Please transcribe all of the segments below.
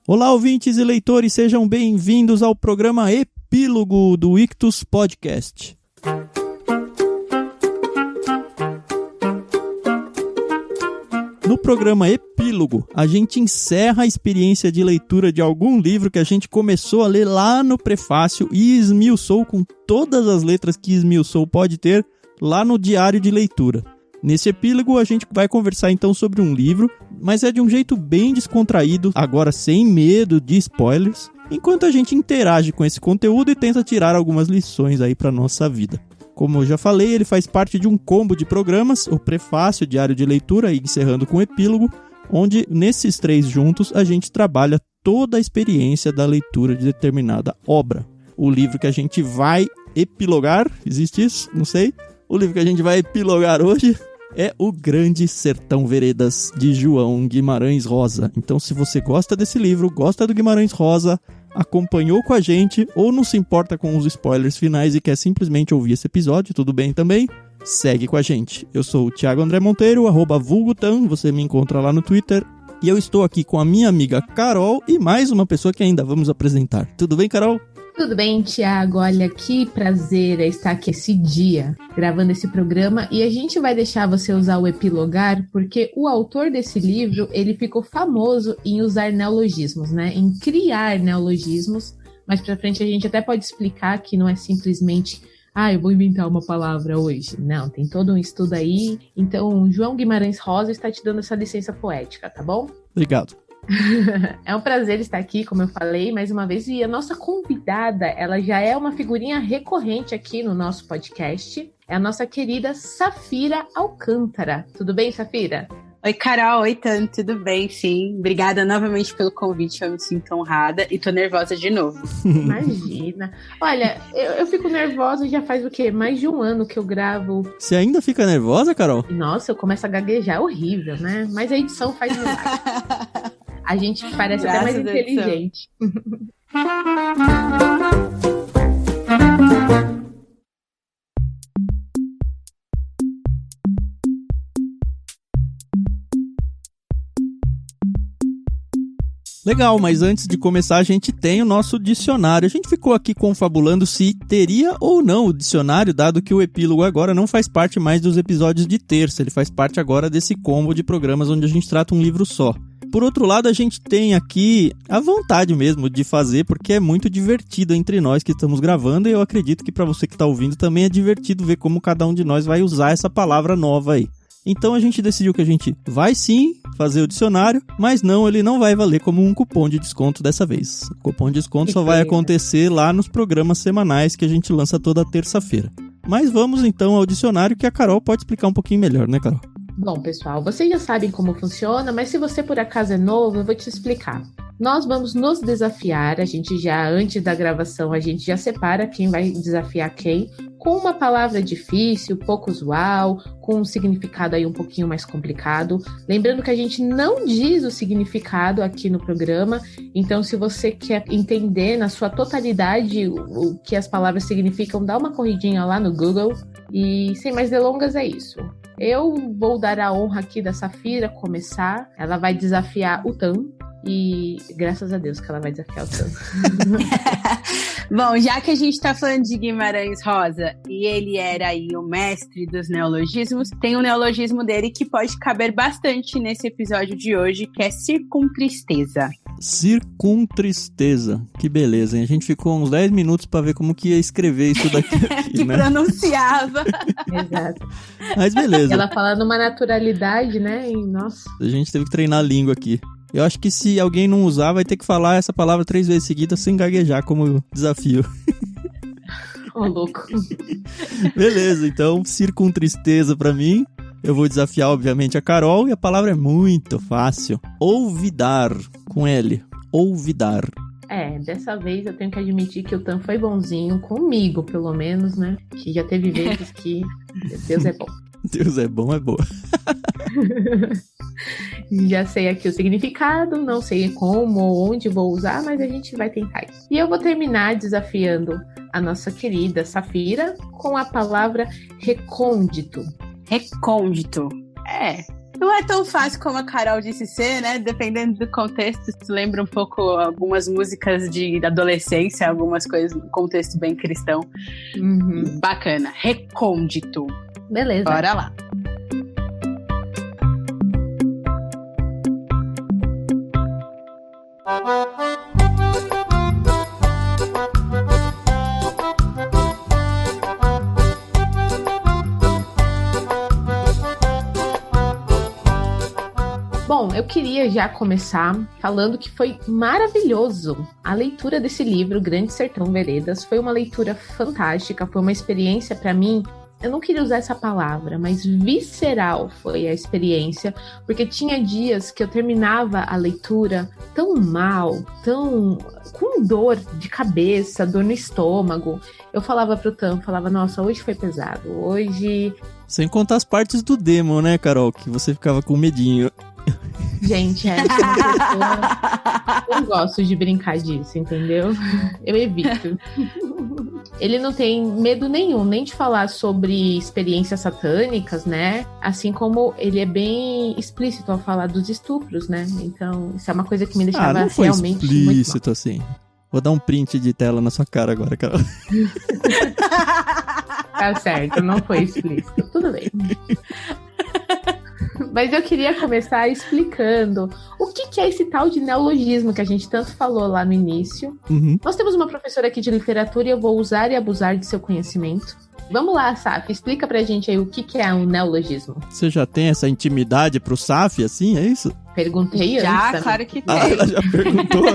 Olá, ouvintes e leitores, sejam bem-vindos ao programa Epílogo do Ictus Podcast. No programa Epílogo, a gente encerra a experiência de leitura de algum livro que a gente começou a ler lá no prefácio e esmiuçou com todas as letras que esmiuçou pode ter lá no diário de leitura. Nesse epílogo, a gente vai conversar então sobre um livro, mas é de um jeito bem descontraído, agora sem medo de spoilers, enquanto a gente interage com esse conteúdo e tenta tirar algumas lições aí para nossa vida. Como eu já falei, ele faz parte de um combo de programas, o prefácio, o diário de leitura e encerrando com o epílogo, onde nesses três juntos a gente trabalha toda a experiência da leitura de determinada obra. O livro que a gente vai epilogar, existe isso? Não sei. O livro que a gente vai epilogar hoje é O Grande Sertão Veredas, de João Guimarães Rosa. Então, se você gosta desse livro, gosta do Guimarães Rosa, acompanhou com a gente ou não se importa com os spoilers finais e quer simplesmente ouvir esse episódio, tudo bem também? Segue com a gente. Eu sou o Thiago André Monteiro, @vulgutan, você me encontra lá no Twitter. E eu estou aqui com a minha amiga Carol e mais uma pessoa que ainda vamos apresentar. Tudo bem, Carol? Tudo bem, Thiago? Olha, que prazer estar aqui esse dia, gravando esse programa. E a gente vai deixar você usar o epilogar, porque o autor desse livro, ele ficou famoso em usar neologismos, né? Em criar neologismos. Mais pra frente a gente até pode explicar que não é simplesmente, eu vou inventar uma palavra hoje. Não, tem todo um estudo aí. Então, João Guimarães Rosa está te dando essa licença poética, tá bom? Obrigado. É um prazer estar aqui, como eu falei, mais uma vez. E a nossa convidada, ela já é uma figurinha recorrente aqui no nosso podcast. É a nossa querida Safira Alcântara. Tudo bem, Safira? Oi, Carol. Oi, Tan. Tudo bem, sim. Obrigada novamente pelo convite. Eu me sinto honrada e tô nervosa de novo. Imagina. Olha, eu fico nervosa já faz o quê? Mais de um ano que eu gravo. Você ainda fica nervosa, Carol? Nossa, eu começo a gaguejar. É horrível, né? Mas a edição faz milagre. A gente parece Graças até mais inteligente. Legal, mas antes de começar a gente tem o nosso dicionário. A gente ficou aqui confabulando se teria ou não o dicionário, dado que o epílogo agora não faz parte mais dos episódios de terça. Ele faz parte agora desse combo de programas onde a gente trata um livro só. Por outro lado, a gente tem aqui a vontade mesmo de fazer, porque é muito divertido entre nós que estamos gravando, e eu acredito que para você que está ouvindo também é divertido ver como cada um de nós vai usar essa palavra nova aí. Então a gente decidiu que a gente vai sim fazer o dicionário, mas não, ele não vai valer como um cupom de desconto dessa vez. O cupom de desconto só vai acontecer lá nos programas semanais que a gente lança toda terça-feira. Mas vamos então ao dicionário, que a Carol pode explicar um pouquinho melhor, né, Carol? Bom, pessoal, vocês já sabem como funciona, mas se você por acaso é novo, eu vou te explicar. Nós vamos nos desafiar, antes da gravação, a gente já separa quem vai desafiar quem, com uma palavra difícil, pouco usual, com um significado aí um pouquinho mais complicado. Lembrando que a gente não diz o significado aqui no programa, então se você quer entender na sua totalidade o que as palavras significam, dá uma corridinha lá no Google. E sem mais delongas é isso. Eu vou dar a honra aqui da Safira começar. Ela vai desafiar o Tan. E graças a Deus que ela vai desafiar o Tan. Bom, já que a gente tá falando de Guimarães Rosa e ele era aí o mestre dos neologismos, tem um neologismo dele que pode caber bastante nesse episódio de hoje, que é circuntristeza. Circuntristeza, que beleza, hein? A gente ficou uns 10 minutos pra ver como que ia escrever isso daqui, que né? Pronunciava. Exato. Mas beleza. Ela fala numa naturalidade, né? E, nossa. A gente teve que treinar a língua aqui. Eu acho que se alguém não usar, vai ter que falar essa palavra 3 vezes seguidas sem gaguejar como desafio. Ô, louco. Beleza, então, circuntristeza pra mim. Eu vou desafiar, obviamente, a Carol, e a palavra é muito fácil. Olvidar, com L. Olvidar. Dessa vez eu tenho que admitir que o Tan foi bonzinho, comigo, pelo menos, né? Que já teve vezes que Deus é bom. Deus é bom, é boa. Já sei aqui o significado, não sei como ou onde vou usar, mas a gente vai tentar. E eu vou terminar desafiando a nossa querida Safira com a palavra recôndito. Recôndito. Não é tão fácil como a Carol disse ser, né? Dependendo do contexto, isso lembra um pouco algumas músicas de adolescência, algumas coisas, um contexto bem cristão. Uhum. Bacana. Recôndito. Beleza. Bora lá. Bom, eu queria já começar falando que foi maravilhoso. A leitura desse livro, Grande Sertão Veredas, foi uma leitura fantástica, foi uma experiência para mim. Eu não queria usar essa palavra, mas visceral foi a experiência, porque tinha dias que eu terminava a leitura tão mal, tão com dor de cabeça, dor no estômago. Eu falava pro Tam, nossa, hoje foi pesado, hoje... Sem contar as partes do demo, né, Carol? Que você ficava com medinho. Gente, eu gosto de brincar disso, entendeu? Eu evito. Ele não tem medo nenhum, nem de falar sobre experiências satânicas, né? Assim como ele é bem explícito ao falar dos estupros, né? Então, isso é uma coisa que me deixava não foi realmente explícito muito mal. assim. Vou dar um print de tela na sua cara agora, Carol. Tá certo, não foi explícito. Tudo bem. Mas eu queria começar explicando o que é esse tal de neologismo que a gente tanto falou lá no início. Uhum. Nós temos uma professora aqui de literatura e eu vou usar e abusar de seu conhecimento. Vamos lá, Saf, explica pra gente aí o que é um neologismo. Você já tem essa intimidade pro Saf, assim, é isso? Perguntei já, antes. Claro que tem. Ela já perguntou?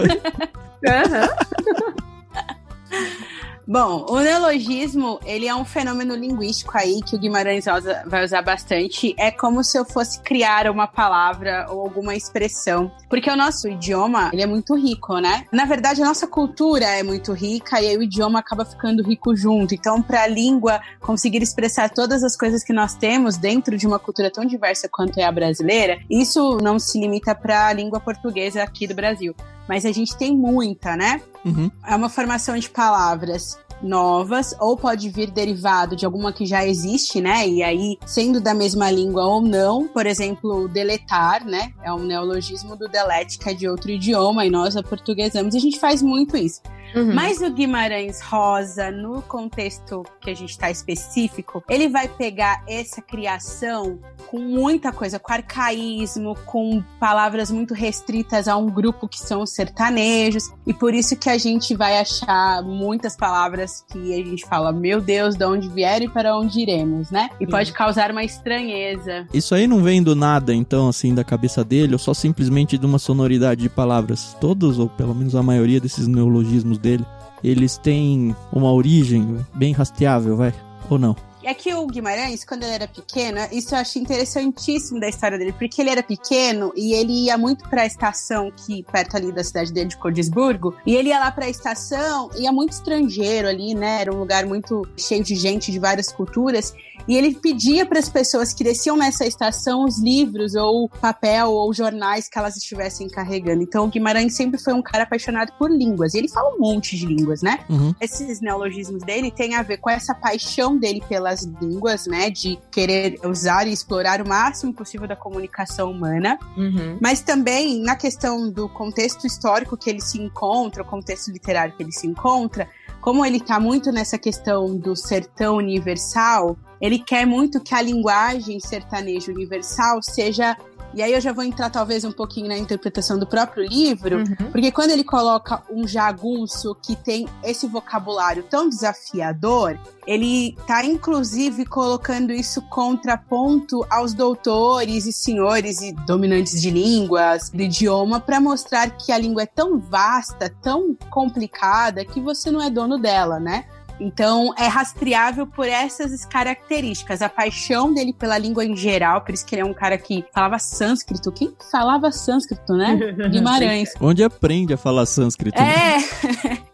Bom, o neologismo, ele é um fenômeno linguístico aí que o Guimarães Rosa vai usar bastante. É como se eu fosse criar uma palavra ou alguma expressão. Porque o nosso idioma, ele é muito rico, né? Na verdade, a nossa cultura é muito rica e aí o idioma acaba ficando rico junto. Então, para a língua conseguir expressar todas as coisas que nós temos dentro de uma cultura tão diversa quanto é a brasileira, isso não se limita para a língua portuguesa aqui do Brasil. Mas a gente tem muita, né? Uhum. É uma formação de palavras novas, ou pode vir derivado de alguma que já existe, né? E aí, sendo da mesma língua ou não, por exemplo, deletar, né? É um neologismo do delete, que é de outro idioma, e nós aportuguesamos, e a gente faz muito isso. Uhum. Mas o Guimarães Rosa, no contexto que a gente está específico, ele vai pegar essa criação com muita coisa, com arcaísmo, com palavras muito restritas a um grupo que são os sertanejos, e por isso que a gente vai achar muitas palavras que a gente fala, meu Deus, de onde vieram e para onde iremos, né? E pode causar uma estranheza. Isso aí não vem do nada, então, assim, da cabeça dele, ou só simplesmente de uma sonoridade de palavras? Todos, ou pelo menos a maioria desses neologismos dele, eles têm uma origem bem rastreável, vai? Ou não? É que o Guimarães, quando ele era pequeno, isso eu achei interessantíssimo da história dele, porque ele era pequeno e ele ia muito pra estação que perto ali da cidade dele, de Cordisburgo, e ele ia lá pra estação, ia muito estrangeiro ali, né? Era um lugar muito cheio de gente de várias culturas, e ele pedia para as pessoas que desciam nessa estação os livros ou papel ou jornais que elas estivessem carregando. Então o Guimarães sempre foi um cara apaixonado por línguas, e ele fala um monte de línguas, né? Uhum. Esses neologismos dele têm a ver com essa paixão dele pelas línguas, né? De querer usar e explorar o máximo possível da comunicação humana. Uhum. Mas também na questão do contexto histórico que ele se encontra, o contexto literário que ele se encontra, como ele está muito nessa questão do sertão universal, ele quer muito que a linguagem sertaneja universal seja... E aí eu já vou entrar talvez um pouquinho na interpretação do próprio livro, porque quando ele coloca um jagunço que tem esse vocabulário tão desafiador, ele tá inclusive colocando isso contraponto aos doutores e senhores e dominantes de línguas, do idioma, para mostrar que a língua é tão vasta, tão complicada, que você não é dono dela, né? Então, é rastreável por essas características. A paixão dele pela língua em geral, por isso que ele é um cara que falava sânscrito. Quem falava sânscrito, né? Guimarães. Onde aprende a falar sânscrito? Né?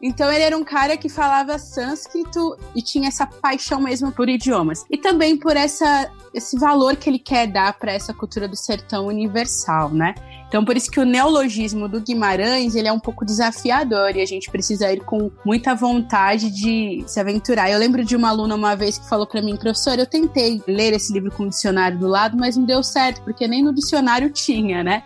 Então, ele era um cara que falava sânscrito e tinha essa paixão mesmo por idiomas. E também por essa esse valor que ele quer dar para essa cultura do sertão universal, né? Então, por isso que o neologismo do Guimarães, ele é um pouco desafiador e a gente precisa ir com muita vontade de se aventurar. Eu lembro de uma aluna uma vez que falou para mim, professora, eu tentei ler esse livro com o dicionário do lado, mas não deu certo, porque nem no dicionário tinha, né?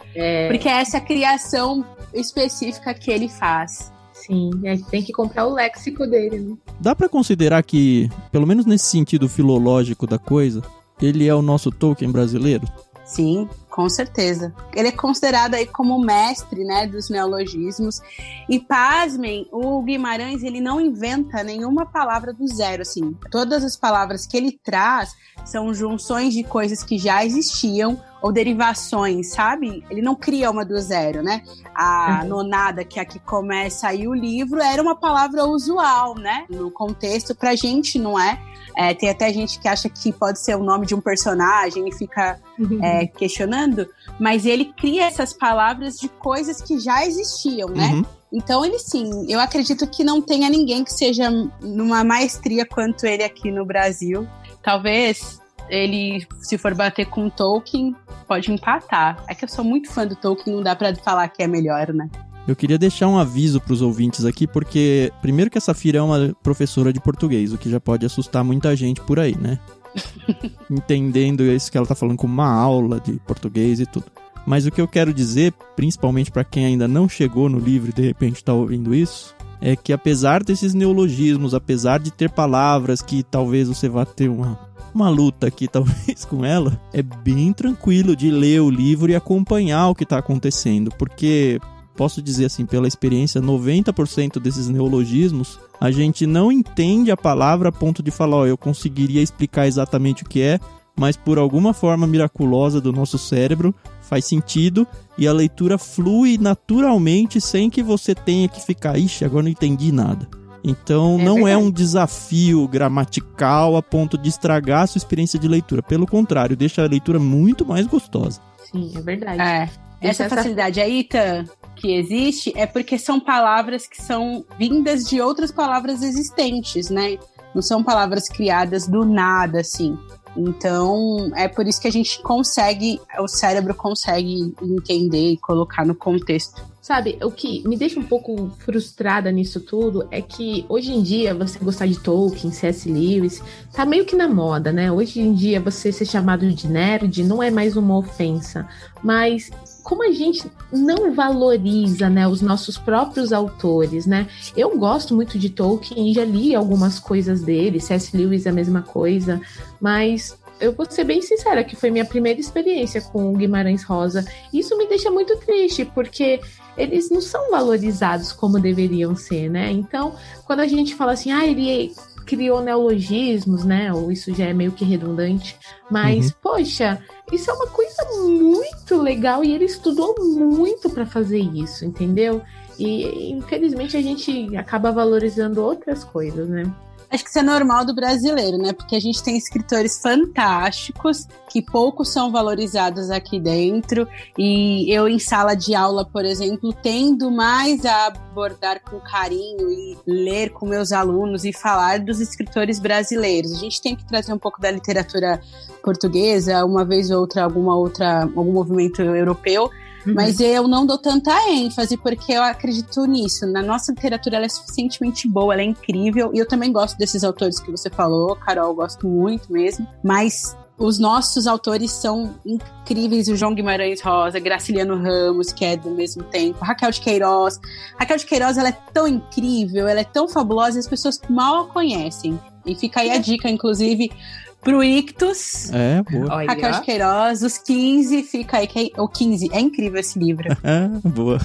Porque é essa criação específica que ele faz. Sim, tem que comprar o léxico dele, né? Dá pra considerar que, pelo menos nesse sentido filológico da coisa, ele é o nosso Tolkien brasileiro? Sim, com certeza. Ele é considerado aí como o mestre, né, dos neologismos. E pasmem, o Guimarães, ele não inventa nenhuma palavra do zero, assim. Todas as palavras que ele traz são junções de coisas que já existiam ou derivações, sabe? Ele não cria uma do zero, né? A nonada, que aqui começa aí o livro, era uma palavra usual, né? No contexto, pra gente não é. Tem até gente que acha que pode ser o nome de um personagem e fica questionando, mas ele cria essas palavras de coisas que já existiam, né? Então ele sim, eu acredito que não tenha ninguém que seja numa maestria quanto ele aqui no Brasil. Talvez ele, se for bater com o Tolkien, pode empatar. É que eu sou muito fã do Tolkien, não dá pra falar que é melhor, né? Eu queria deixar um aviso para os ouvintes aqui, porque primeiro que a Safira é uma professora de português, o que já pode assustar muita gente por aí, né? Entendendo isso que ela tá falando como uma aula de português e tudo. Mas o que eu quero dizer, principalmente para quem ainda não chegou no livro e de repente tá ouvindo isso, é que apesar desses neologismos, apesar de ter palavras que talvez você vá ter uma luta aqui talvez com ela, é bem tranquilo de ler o livro e acompanhar o que tá acontecendo, porque posso dizer assim, pela experiência, 90% desses neologismos, a gente não entende a palavra a ponto de falar, eu conseguiria explicar exatamente o que é, mas por alguma forma miraculosa do nosso cérebro, faz sentido e a leitura flui naturalmente sem que você tenha que ficar, ixi, agora não entendi nada. Então não é um desafio gramatical a ponto de estragar a sua experiência de leitura. Pelo contrário, deixa a leitura muito mais gostosa. Sim, é verdade. Essa facilidade aí, que existe, é porque são palavras que são vindas de outras palavras existentes, né? Não são palavras criadas do nada, assim. Então, é por isso que a gente o cérebro consegue entender e colocar no contexto. Sabe, o que me deixa um pouco frustrada nisso tudo é que hoje em dia você gostar de Tolkien, C.S. Lewis, tá meio que na moda, né? Hoje em dia você ser chamado de nerd não é mais uma ofensa, mas como a gente não valoriza, né, os nossos próprios autores, né? Eu gosto muito de Tolkien e já li algumas coisas dele, C.S. Lewis é a mesma coisa, mas eu vou ser bem sincera que foi minha primeira experiência com o Guimarães Rosa. Isso me deixa muito triste, porque eles não são valorizados como deveriam ser, né? Então, quando a gente fala assim, ele criou neologismos, né? Ou isso já é meio que redundante. Mas, poxa, isso é uma coisa muito legal e ele estudou muito para fazer isso, entendeu? E, infelizmente, a gente acaba valorizando outras coisas, né? Acho que isso é normal do brasileiro, né? Porque a gente tem escritores fantásticos que poucos são valorizados aqui dentro. E eu, em sala de aula, por exemplo, tendo mais a abordar com carinho e ler com meus alunos e falar dos escritores brasileiros. A gente tem que trazer um pouco da literatura portuguesa, uma vez ou outra, algum movimento europeu. Mas eu não dou tanta ênfase, porque eu acredito nisso. Na nossa literatura, ela é suficientemente boa, ela é incrível. E eu também gosto desses autores que você falou, Carol, eu gosto muito mesmo. Mas os nossos autores são incríveis. O João Guimarães Rosa, Graciliano Ramos, que é do mesmo tempo, Raquel de Queiroz. Raquel de Queiroz, ela é tão incrível, ela é tão fabulosa, e as pessoas mal a conhecem. E fica aí a dica, inclusive, pro Ictus, boa. Raquel de Queiroz, os 15, fica aí, o 15, é incrível esse livro. Boa.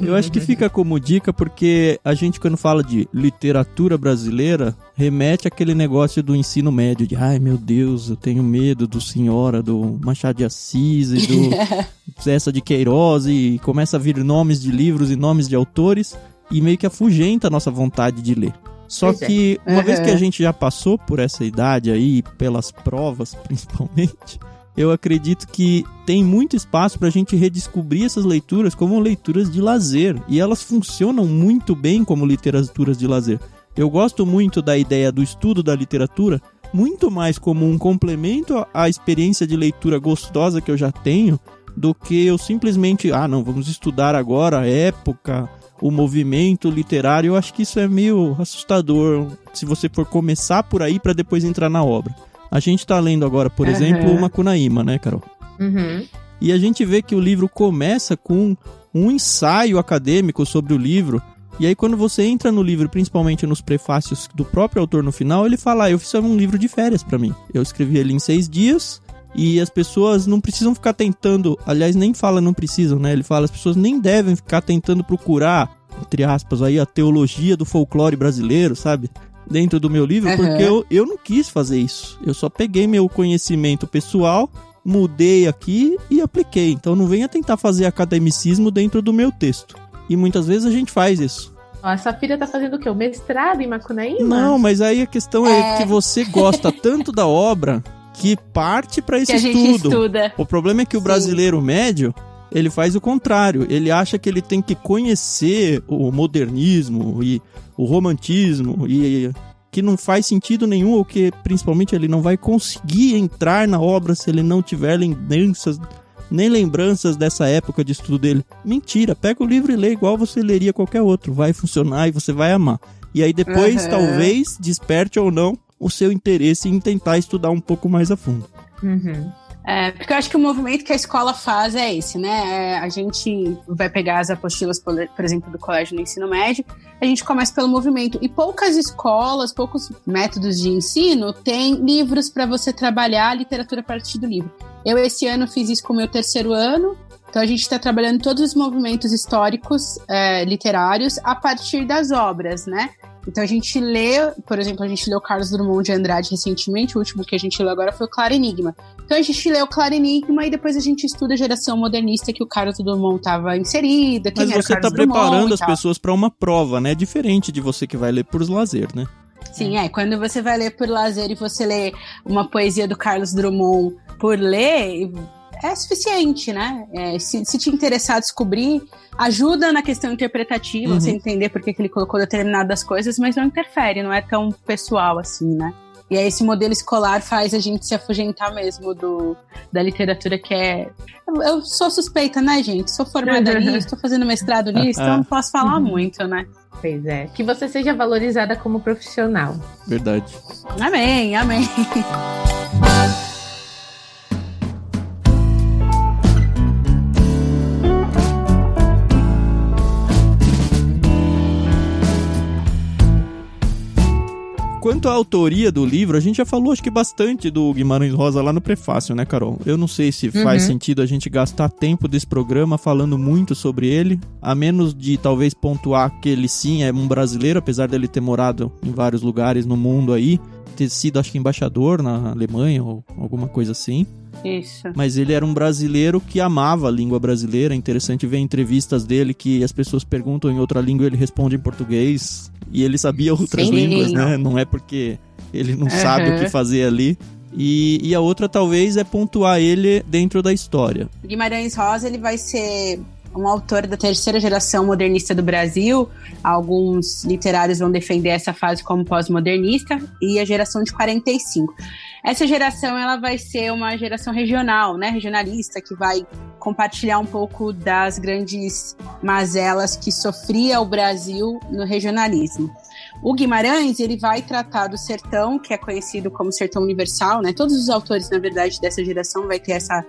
Eu acho que fica como dica porque a gente, quando fala de literatura brasileira, remete àquele negócio do ensino médio, de ai meu Deus, eu tenho medo do Senhora, do Machado de Assis e do César de Queiroz, e começa a vir nomes de livros e nomes de autores, e meio que afugenta a nossa vontade de ler. Só que, uma vez que a gente já passou por essa idade aí, pelas provas principalmente, eu acredito que tem muito espaço pra gente redescobrir essas leituras como leituras de lazer. E elas funcionam muito bem como literaturas de lazer. Eu gosto muito da ideia do estudo da literatura muito mais como um complemento à experiência de leitura gostosa que eu já tenho, do que eu simplesmente, vamos estudar agora a época, o movimento literário. Eu acho que isso é meio assustador, se você for começar por aí para depois entrar na obra. A gente tá lendo agora, por exemplo, o Macunaíma, né, Carol? Uhum. E a gente vê que o livro começa com um ensaio acadêmico sobre o livro. E aí quando você entra no livro, principalmente nos prefácios do próprio autor no final, ele fala, eu fiz um livro de férias pra mim. Eu escrevi ele em 6 dias e as pessoas não precisam ficar tentando, aliás, nem fala não precisam, né? Ele fala, as pessoas nem devem ficar tentando procurar, entre aspas, aí, a teologia do folclore brasileiro, sabe? Dentro do meu livro, porque eu não quis fazer isso. Eu só peguei meu conhecimento pessoal, mudei aqui e apliquei. Então não venha tentar fazer academicismo dentro do meu texto. E muitas vezes a gente faz isso. A Safira tá fazendo o quê? O mestrado em Macunaíma? Não, mas aí a questão é que você gosta tanto da obra que parte para esse estudo. A gente estuda. O problema é que o brasileiro médio, ele faz o contrário. Ele acha que ele tem que conhecer o modernismo e o romantismo e que não faz sentido nenhum, ou que principalmente ele não vai conseguir entrar na obra se ele não tiver nem lembranças dessa época de estudo dele. Mentira, pega o livro e lê igual você leria qualquer outro. Vai funcionar e você vai amar. E aí depois, talvez, desperte ou não o seu interesse em tentar estudar um pouco mais a fundo. Porque eu acho que o movimento que a escola faz é esse, né? A gente vai pegar as apostilas, por exemplo, do colégio no ensino médio, a gente começa pelo movimento. E poucas escolas, poucos métodos de ensino têm livros para você trabalhar a literatura a partir do livro. Eu, esse ano, fiz isso com o meu 3º ano. Então, a gente está trabalhando todos os movimentos históricos literários a partir das obras, né? Então, a gente lê, por exemplo, a gente leu Carlos Drummond de Andrade recentemente, o último que a gente leu agora foi o Claro Enigma. Então, a gente lê o Claro Enigma e depois a gente estuda a geração modernista que o Carlos Drummond estava inserida. Mas você está preparando as pessoas para uma prova, né? Diferente de você que vai ler por lazer, né? Sim, quando você vai ler por lazer e você lê uma poesia do Carlos Drummond por ler, é suficiente, né? Se te interessar descobrir, ajuda na questão interpretativa, você entender por que ele colocou determinadas coisas, mas não interfere, não é tão pessoal assim, né? E aí esse modelo escolar faz a gente se afugentar mesmo da literatura que é... Eu sou suspeita, né, gente? Sou formada nisso, tô fazendo mestrado nisso, então não posso falar muito, né? Pois é. Que você seja valorizada como profissional. Verdade. Amém, amém. Quanto à autoria do livro, a gente já falou acho que bastante do Guimarães Rosa lá no prefácio, né, Carol? Eu não sei se faz sentido a gente gastar tempo desse programa falando muito sobre ele, a menos de talvez pontuar que ele sim é um brasileiro, apesar dele ter morado em vários lugares no mundo aí, ter sido acho que embaixador na Alemanha ou alguma coisa assim. Isso. Mas ele era um brasileiro que amava a língua brasileira. É interessante ver entrevistas dele que as pessoas perguntam em outra língua e ele responde em português. E ele sabia outras línguas, né? Não é porque ele não sabe o que fazer ali. E a outra talvez é pontuar ele dentro da história. Guimarães Rosa, ele vai ser um autor da 3ª geração modernista do Brasil. Alguns literários vão defender essa fase como pós-modernista, e a geração de 45. Essa geração ela vai ser uma geração regional, né, regionalista, que vai compartilhar um pouco das grandes mazelas que sofria o Brasil no regionalismo. O Guimarães, ele vai tratar do sertão, que é conhecido como sertão universal, né? Todos os autores, na verdade, dessa geração vai ter essa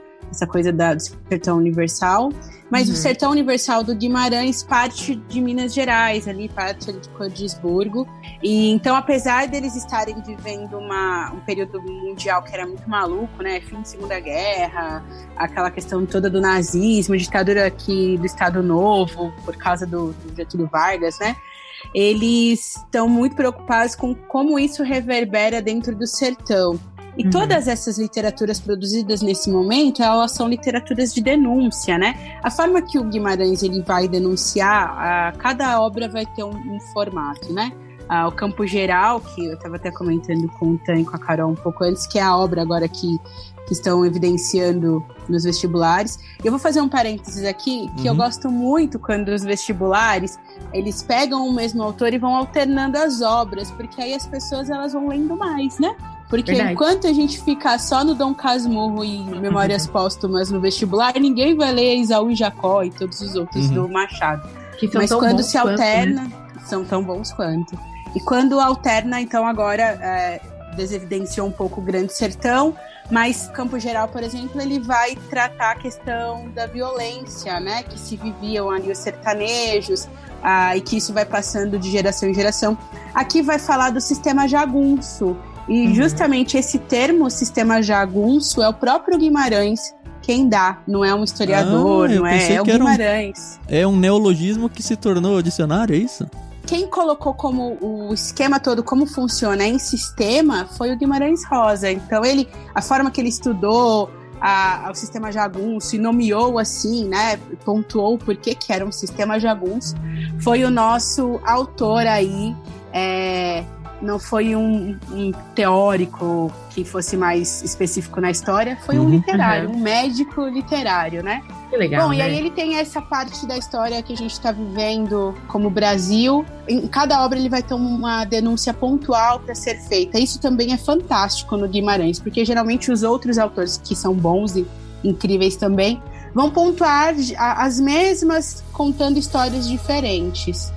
coisa do sertão universal. Mas o sertão universal do Guimarães parte de Minas Gerais, ali, parte de Cordisburgo. E então, apesar deles estarem vivendo um período mundial que era muito maluco, né? Fim de Segunda Guerra, aquela questão toda do nazismo, ditadura aqui do Estado Novo, por causa do Getúlio Vargas, né? Eles estão muito preocupados com como isso reverbera dentro do sertão. E todas essas literaturas produzidas nesse momento, elas são literaturas de denúncia, né? A forma que o Guimarães ele vai denunciar, cada obra vai ter um formato, né? O Campo Geral, que eu estava até comentando com o Tan e com a Carol um pouco antes, que é a obra agora que estão evidenciando nos vestibulares. Eu vou fazer um parênteses aqui, que eu gosto muito quando os vestibulares, eles pegam o mesmo autor e vão alternando as obras, porque aí as pessoas elas vão lendo mais, né? Porque Verdade. enquanto a gente ficar só no Dom Casmurro e Memórias Póstumas no vestibular, ninguém vai ler Esaú e Jacó e todos os outros do Machado. Que são Mas tão quando bons se quanto, alterna, né? são tão bons quanto. E quando alterna, então agora desevidenciou um pouco o Grande Sertão, mas Campo Geral, por exemplo, ele vai tratar a questão da violência, né, que se viviam ali os sertanejos, e que isso vai passando de geração em geração. Aqui vai falar do sistema jagunço, e justamente esse termo, sistema jagunço, é o próprio Guimarães quem dá, não é um historiador, não é o Guimarães. É um neologismo que se tornou dicionário, é isso? Quem colocou como o esquema todo, como funciona em sistema, foi o Guimarães Rosa. Então, a forma que ele estudou o sistema jagunço e nomeou assim, né, pontuou por que era um sistema jagunço, foi o nosso autor aí, não foi um teórico que fosse mais específico na história, foi um literário, um médico literário, né? Que legal, Bom, né? e aí ele tem essa parte da história que a gente está vivendo como Brasil. Em cada obra ele vai ter uma denúncia pontual para ser feita. Isso também é fantástico no Guimarães, porque geralmente os outros autores, que são bons e incríveis também, vão pontuar as mesmas, contando histórias diferentes.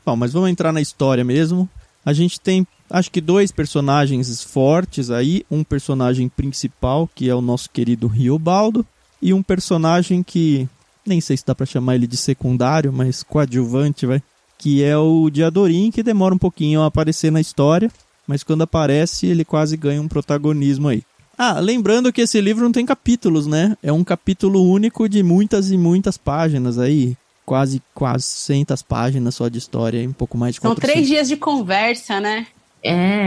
Bom, mas vamos entrar na história mesmo. A gente tem, acho que 2 personagens fortes aí. Um personagem principal, que é o nosso querido Riobaldo. E um personagem que, nem sei se dá pra chamar ele de secundário, mas coadjuvante, vai. Que é o Diadorim, que demora um pouquinho a aparecer na história. Mas quando aparece, ele quase ganha um protagonismo aí. Lembrando que esse livro não tem capítulos, né? É um capítulo único de muitas e muitas páginas aí. Quase 600 páginas só de história, um pouco mais de 400. São 3 dias de conversa, né?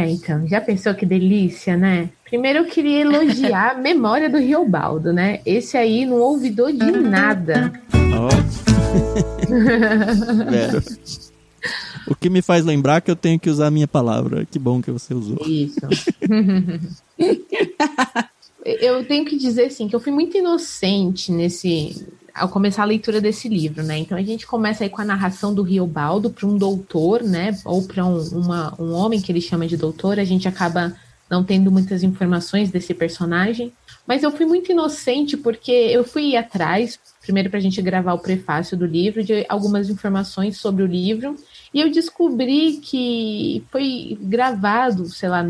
Então, já pensou que delícia, né? Primeiro eu queria elogiar a memória do Riobaldo, né? Esse aí não ouvidou de nada. Vero. O que me faz lembrar que eu tenho que usar a minha palavra. Que bom que você usou. Isso. Eu tenho que dizer, assim, que eu fui muito inocente ao começar a leitura desse livro, né? Então a gente começa aí com a narração do Riobaldo para um doutor, né? Ou para um homem que ele chama de doutor. A gente acaba não tendo muitas informações desse personagem. Mas eu fui muito inocente porque eu fui ir atrás, primeiro para a gente gravar o prefácio do livro, de algumas informações sobre o livro. E eu descobri que foi gravado, sei lá,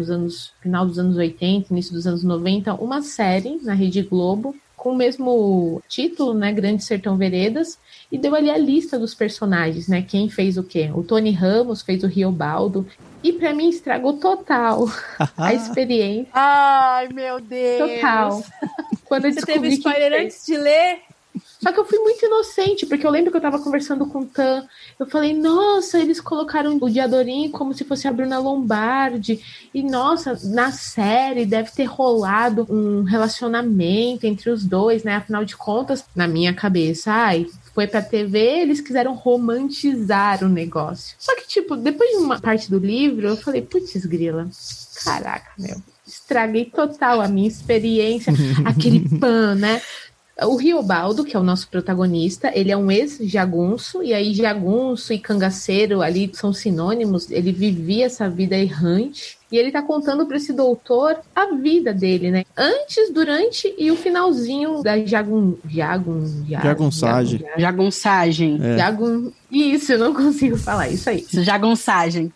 final dos anos 80, início dos anos 90, uma série na Rede Globo, com o mesmo título, né, Grande Sertão Veredas, e deu ali a lista dos personagens, né, quem fez o quê? O Tony Ramos fez o Riobaldo, e pra mim estragou total a experiência. Ai, meu Deus! Total. Quando eu Você teve descobri spoiler antes de ler? Só que eu fui muito inocente, porque eu lembro que eu tava conversando com o Tan, eu falei, nossa, eles colocaram o Diadorim como se fosse a Bruna Lombardi, e nossa, na série deve ter rolado um relacionamento entre os dois, né, afinal de contas, na minha cabeça, foi pra TV, eles quiseram romantizar o negócio. Só que, tipo, depois de uma parte do livro, eu falei, putz grila, caraca, estraguei total a minha experiência, aquele pan, né? O Riobaldo, que é o nosso protagonista, ele é um ex-jagunço, e aí jagunço e cangaceiro ali são sinônimos, ele vivia essa vida errante, e ele tá contando para esse doutor a vida dele, né? Antes, durante e o finalzinho da jagunçagem. Isso, eu não consigo falar, isso aí. Jagunçagem.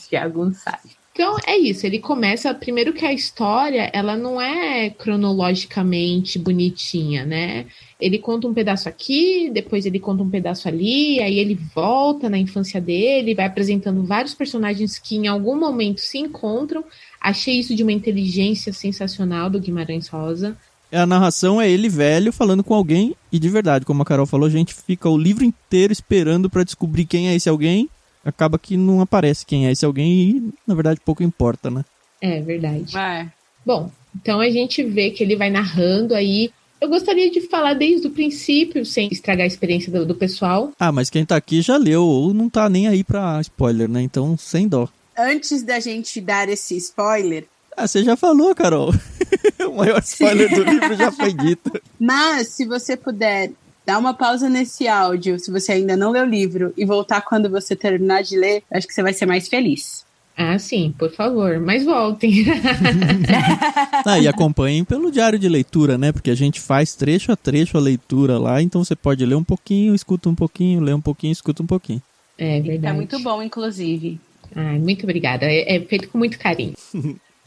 Jagunçagem. Então, é isso, ele começa, primeiro que a história, ela não é cronologicamente bonitinha, né? Ele conta um pedaço aqui, depois ele conta um pedaço ali, aí ele volta na infância dele, vai apresentando vários personagens que em algum momento se encontram. Achei isso de uma inteligência sensacional do Guimarães Rosa. A narração é ele velho falando com alguém, e de verdade, como a Carol falou, a gente fica o livro inteiro esperando pra descobrir quem é esse alguém. Acaba que não aparece quem é esse alguém e, na verdade, pouco importa, né? É verdade. Bom, então a gente vê que ele vai narrando aí. Eu gostaria de falar desde o princípio, sem estragar a experiência do pessoal. Mas quem tá aqui já leu, ou não tá nem aí pra spoiler, né? Então, sem dó. Antes da gente dar esse spoiler... Você já falou, Carol. O maior spoiler do livro já foi dito. Mas, se você puder Dá uma pausa nesse áudio, se você ainda não leu o livro, e voltar quando você terminar de ler, acho que você vai ser mais feliz. Ah, sim, por favor, mas voltem. E acompanhem pelo diário de leitura, né? Porque a gente faz trecho a trecho a leitura lá, então você pode ler um pouquinho, escuta um pouquinho, lê um pouquinho, escuta um pouquinho. É verdade. Tá muito bom, inclusive. Muito obrigada, é feito com muito carinho.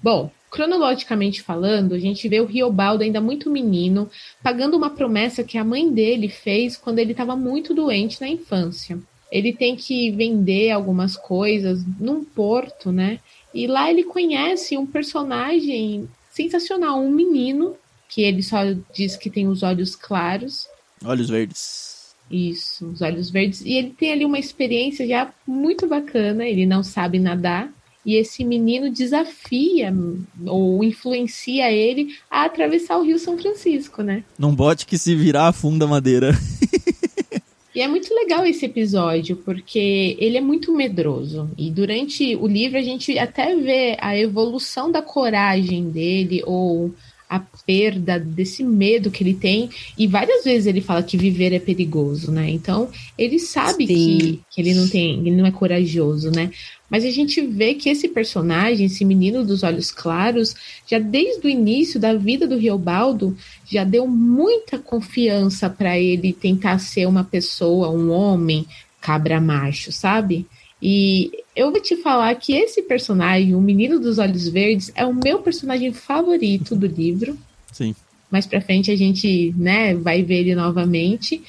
Bom, cronologicamente falando, a gente vê o Riobaldo ainda muito menino, pagando uma promessa que a mãe dele fez quando ele estava muito doente na infância. Ele tem que vender algumas coisas num porto, né? E lá ele conhece um personagem sensacional, um menino, que ele só diz que tem os olhos claros. Olhos verdes. Isso, os olhos verdes. E ele tem ali uma experiência já muito bacana, ele não sabe nadar. E esse menino desafia ou influencia ele a atravessar o Rio São Francisco, né? Num bote que se virar afunda a madeira. E é muito legal esse episódio, porque ele é muito medroso. E durante o livro a gente até vê a evolução da coragem dele, ou a perda desse medo que ele tem. E várias vezes ele fala que viver é perigoso, né? Então, ele sabe que ele não é corajoso, né? Mas a gente vê que esse personagem, esse menino dos olhos claros, já desde o início da vida do Riobaldo, já deu muita confiança para ele tentar ser uma pessoa, um homem cabra macho, sabe? E eu vou te falar que esse personagem, o menino dos olhos verdes, é o meu personagem favorito do livro. Sim. Mais pra frente a gente, né, vai ver ele novamente.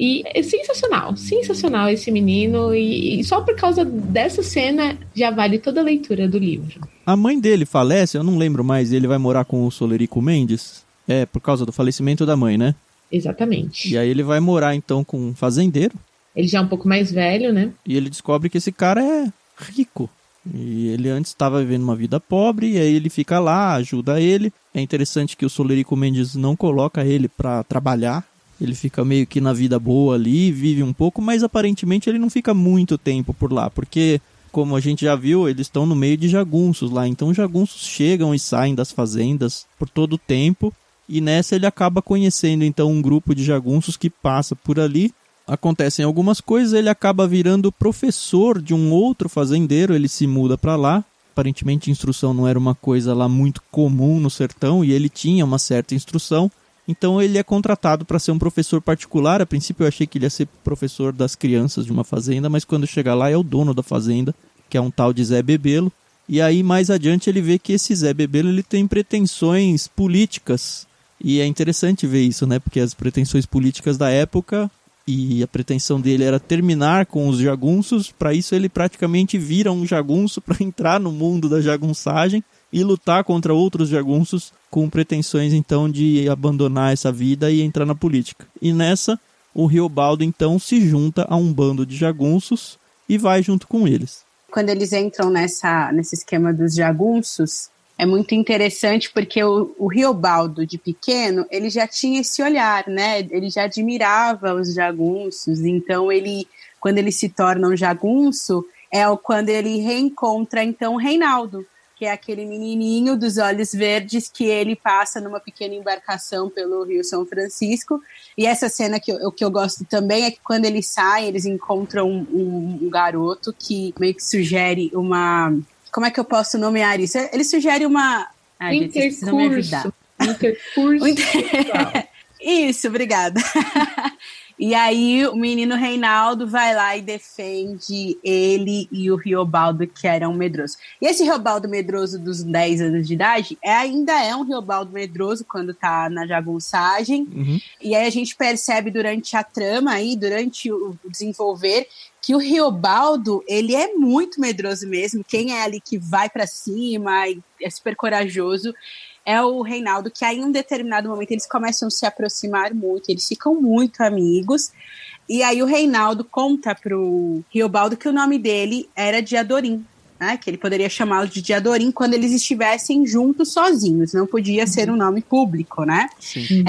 E é sensacional esse menino, e só por causa dessa cena já vale toda a leitura do livro. A mãe dele falece, eu não lembro mais, ele vai morar com o Solerico Mendes, por causa do falecimento da mãe, né? Exatamente. E aí ele vai morar então com um fazendeiro. Ele já é um pouco mais velho, né? E ele descobre que esse cara é rico. E ele antes estava vivendo uma vida pobre, e aí ele fica lá, ajuda ele. É interessante que o Solerico Mendes não coloca ele para trabalhar. Ele fica meio que na vida boa ali, vive um pouco, mas aparentemente ele não fica muito tempo por lá, porque, como a gente já viu, eles estão no meio de jagunços lá, então os jagunços chegam e saem das fazendas por todo o tempo, e nessa ele acaba conhecendo então um grupo de jagunços que passa por ali. Acontecem algumas coisas, ele acaba virando professor de um outro fazendeiro, ele se muda para lá. Aparentemente instrução não era uma coisa lá muito comum no sertão, e ele tinha uma certa instrução. Então ele é contratado para ser um professor particular. A princípio eu achei que ele ia ser professor das crianças de uma fazenda, mas quando chega lá é o dono da fazenda, que é um tal de Zé Bebelo. E aí mais adiante ele vê que esse Zé Bebelo ele tem pretensões políticas. E é interessante ver isso, né? Porque as pretensões políticas da época, e a pretensão dele era terminar com os jagunços. Para isso ele praticamente vira um jagunço para entrar no mundo da jagunçagem e lutar contra outros jagunços com pretensões então de abandonar essa vida e entrar na política. E nessa, o Riobaldo então se junta a um bando de jagunços e vai junto com eles. Quando eles entram nesse esquema dos jagunços, é muito interessante porque o Riobaldo de pequeno, ele já tinha esse olhar, né? Ele já admirava os jagunços, então quando ele se torna um jagunço, quando ele reencontra então o Reinaldo, que é aquele menininho dos olhos verdes que ele passa numa pequena embarcação pelo Rio São Francisco. E essa cena que eu gosto também é que quando eles saem, eles encontram um garoto que meio que sugere uma... Como é que eu posso nomear isso? Ele sugere uma... Intercurso. Isso, obrigada. E aí o menino Reinaldo vai lá e defende ele e o Riobaldo, que era um medroso. E esse Riobaldo medroso dos 10 anos de idade ainda é um Riobaldo medroso quando tá na jagunçagem. Uhum. E aí a gente percebe durante a trama, durante o desenvolver, que o Riobaldo, ele é muito medroso mesmo. Quem é ali que vai pra cima e é super corajoso é o Reinaldo, que aí em um determinado momento eles começam a se aproximar muito, eles ficam muito amigos, e aí o Reinaldo conta pro Riobaldo que o nome dele era Diadorim, né, que ele poderia chamá-lo de Diadorim quando eles estivessem juntos sozinhos, não podia ser um nome público, né? Sim.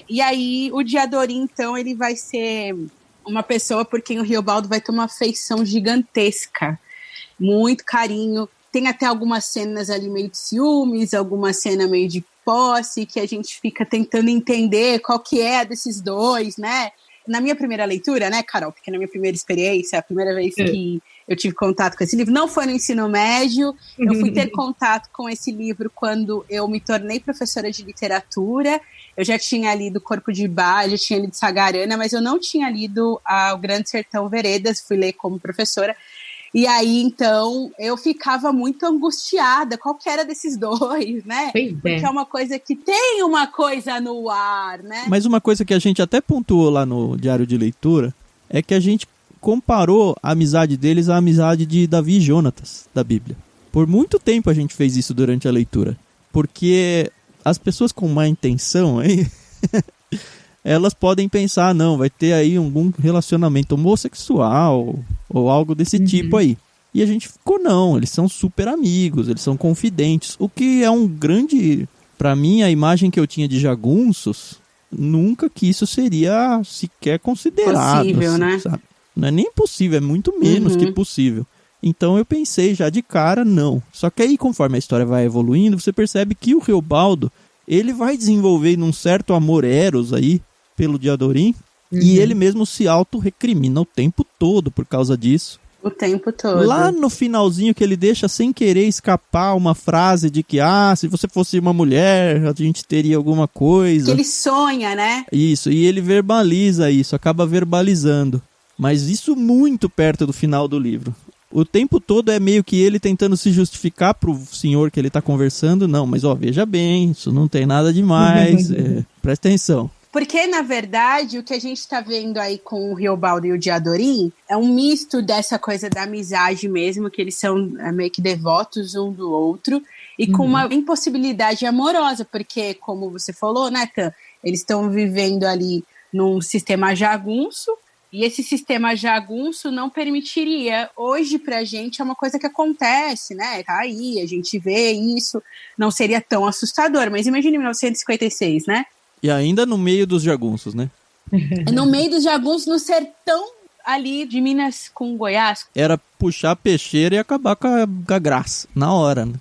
E aí o Diadorim, então, ele vai ser uma pessoa por quem o Riobaldo vai ter uma afeição gigantesca, muito carinho. Tem até algumas cenas ali meio de ciúmes, alguma cena meio de posse, que a gente fica tentando entender qual que é desses dois, né? Na minha primeira leitura, né, Carol? Porque na minha primeira experiência, a primeira vez que eu tive contato com esse livro, não foi no ensino médio, eu fui ter contato com esse livro quando eu me tornei professora de literatura. Eu já tinha lido Corpo de Bar, já tinha lido Sagarana, mas eu não tinha lido O Grande Sertão Veredas, fui ler como professora. E aí, então, eu ficava muito angustiada, qual que era desses dois, né? Porque é uma coisa que tem uma coisa no ar, né? Mas uma coisa que a gente até pontuou lá no Diário de Leitura é que a gente comparou a amizade deles à amizade de Davi e Jonatas, da Bíblia. Por muito tempo a gente fez isso durante a leitura, porque as pessoas com má intenção aí... elas podem pensar, não, vai ter aí algum relacionamento homossexual ou algo desse tipo aí. E a gente ficou, não, eles são super amigos, eles são confidentes, o que é um grande... Pra mim, a imagem que eu tinha de jagunços, nunca que isso seria sequer considerado. Possível, assim, né? Sabe? Não é nem possível, é muito menos que possível. Então eu pensei já de cara, não. Só que aí, conforme a história vai evoluindo, você percebe que o Reobaldo, ele vai desenvolvendo um certo amor eros aí, pelo Diadorim, e ele mesmo se auto-recrimina o tempo todo por causa disso. O tempo todo. Lá no finalzinho que ele deixa sem querer escapar uma frase de que, se você fosse uma mulher, a gente teria alguma coisa. Que ele sonha, né? Isso, e ele verbaliza isso, acaba verbalizando. Mas isso muito perto do final do livro. O tempo todo é meio que ele tentando se justificar pro senhor que ele tá conversando. Não, mas veja bem, isso não tem nada demais, presta atenção. Porque, na verdade, o que a gente está vendo aí com o Reobaldo e o Diadorim é um misto dessa coisa da amizade mesmo, que eles são meio que devotos um do outro, e com uma impossibilidade amorosa, porque, como você falou, né, Tan, eles estão vivendo ali num sistema jagunço, e esse sistema jagunço não permitiria. Hoje, pra gente, é uma coisa que acontece, né? Tá aí, a gente vê isso, não seria tão assustador, mas imagine 1956, né? E ainda no meio dos jagunços, né? No meio dos jagunços, no sertão ali de Minas com Goiás. Era puxar a peixeira e acabar com a graça, na hora, né?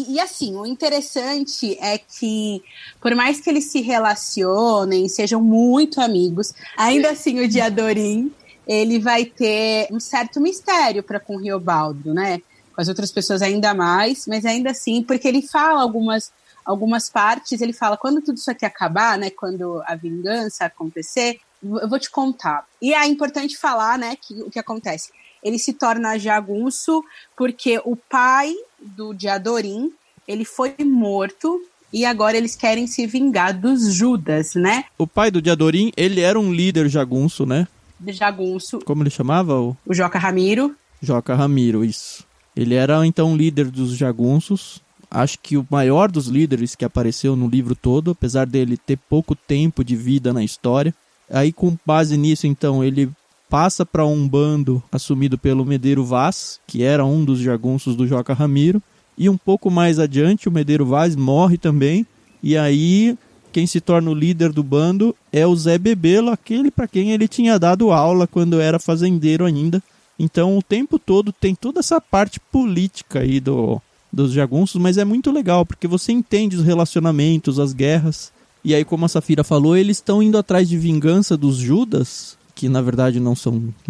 E assim, o interessante é que, por mais que eles se relacionem, sejam muito amigos, ainda assim o Diadorim, ele vai ter um certo mistério para com o Reobaldo, né? Com as outras pessoas ainda mais, mas ainda assim, porque ele fala algumas partes, ele fala, quando tudo isso aqui acabar, né, quando a vingança acontecer, eu vou te contar. E é importante falar, né, que o que acontece? Ele se torna jagunço porque o pai do Diadorim, ele foi morto e agora eles querem se vingar dos Judas, né? O pai do Diadorim, ele era um líder jagunço, né? Jagunço. Como ele chamava? O Joca Ramiro. Joca Ramiro, isso. Ele era, então, líder dos jagunços. Acho que o maior dos líderes que apareceu no livro todo, apesar dele ter pouco tempo de vida na história. Aí, com base nisso, então, ele passa para um bando assumido pelo Medeiro Vaz, que era um dos jagunços do Joca Ramiro. E um pouco mais adiante, o Medeiro Vaz morre também. E aí, quem se torna o líder do bando é o Zé Bebelo, aquele para quem ele tinha dado aula quando era fazendeiro ainda. Então, o tempo todo tem toda essa parte política aí dos jagunços, mas é muito legal, porque você entende os relacionamentos, as guerras. E aí, como a Safira falou, eles estão indo atrás de vingança dos Judas, que na verdade não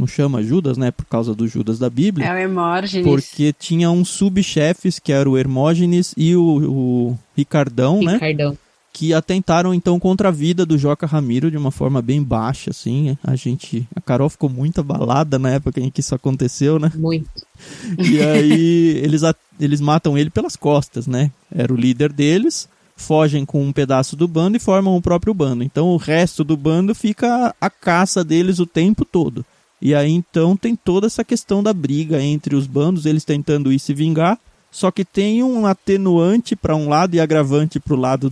chama Judas, né, por causa do Judas da Bíblia. É o Hermógenes. Porque tinha uns subchefes, que era o Hermógenes e o Ricardão, né? Que atentaram então contra a vida do Joca Ramiro de uma forma bem baixa, assim. A Carol ficou muito abalada na época em que isso aconteceu, né? Muito. E aí eles matam ele pelas costas, né? Era o líder deles, fogem com um pedaço do bando e formam o próprio bando. Então o resto do bando fica a caça deles o tempo todo. E aí então tem toda essa questão da briga entre os bandos, eles tentando ir se vingar, só que tem um atenuante para um lado e agravante para o lado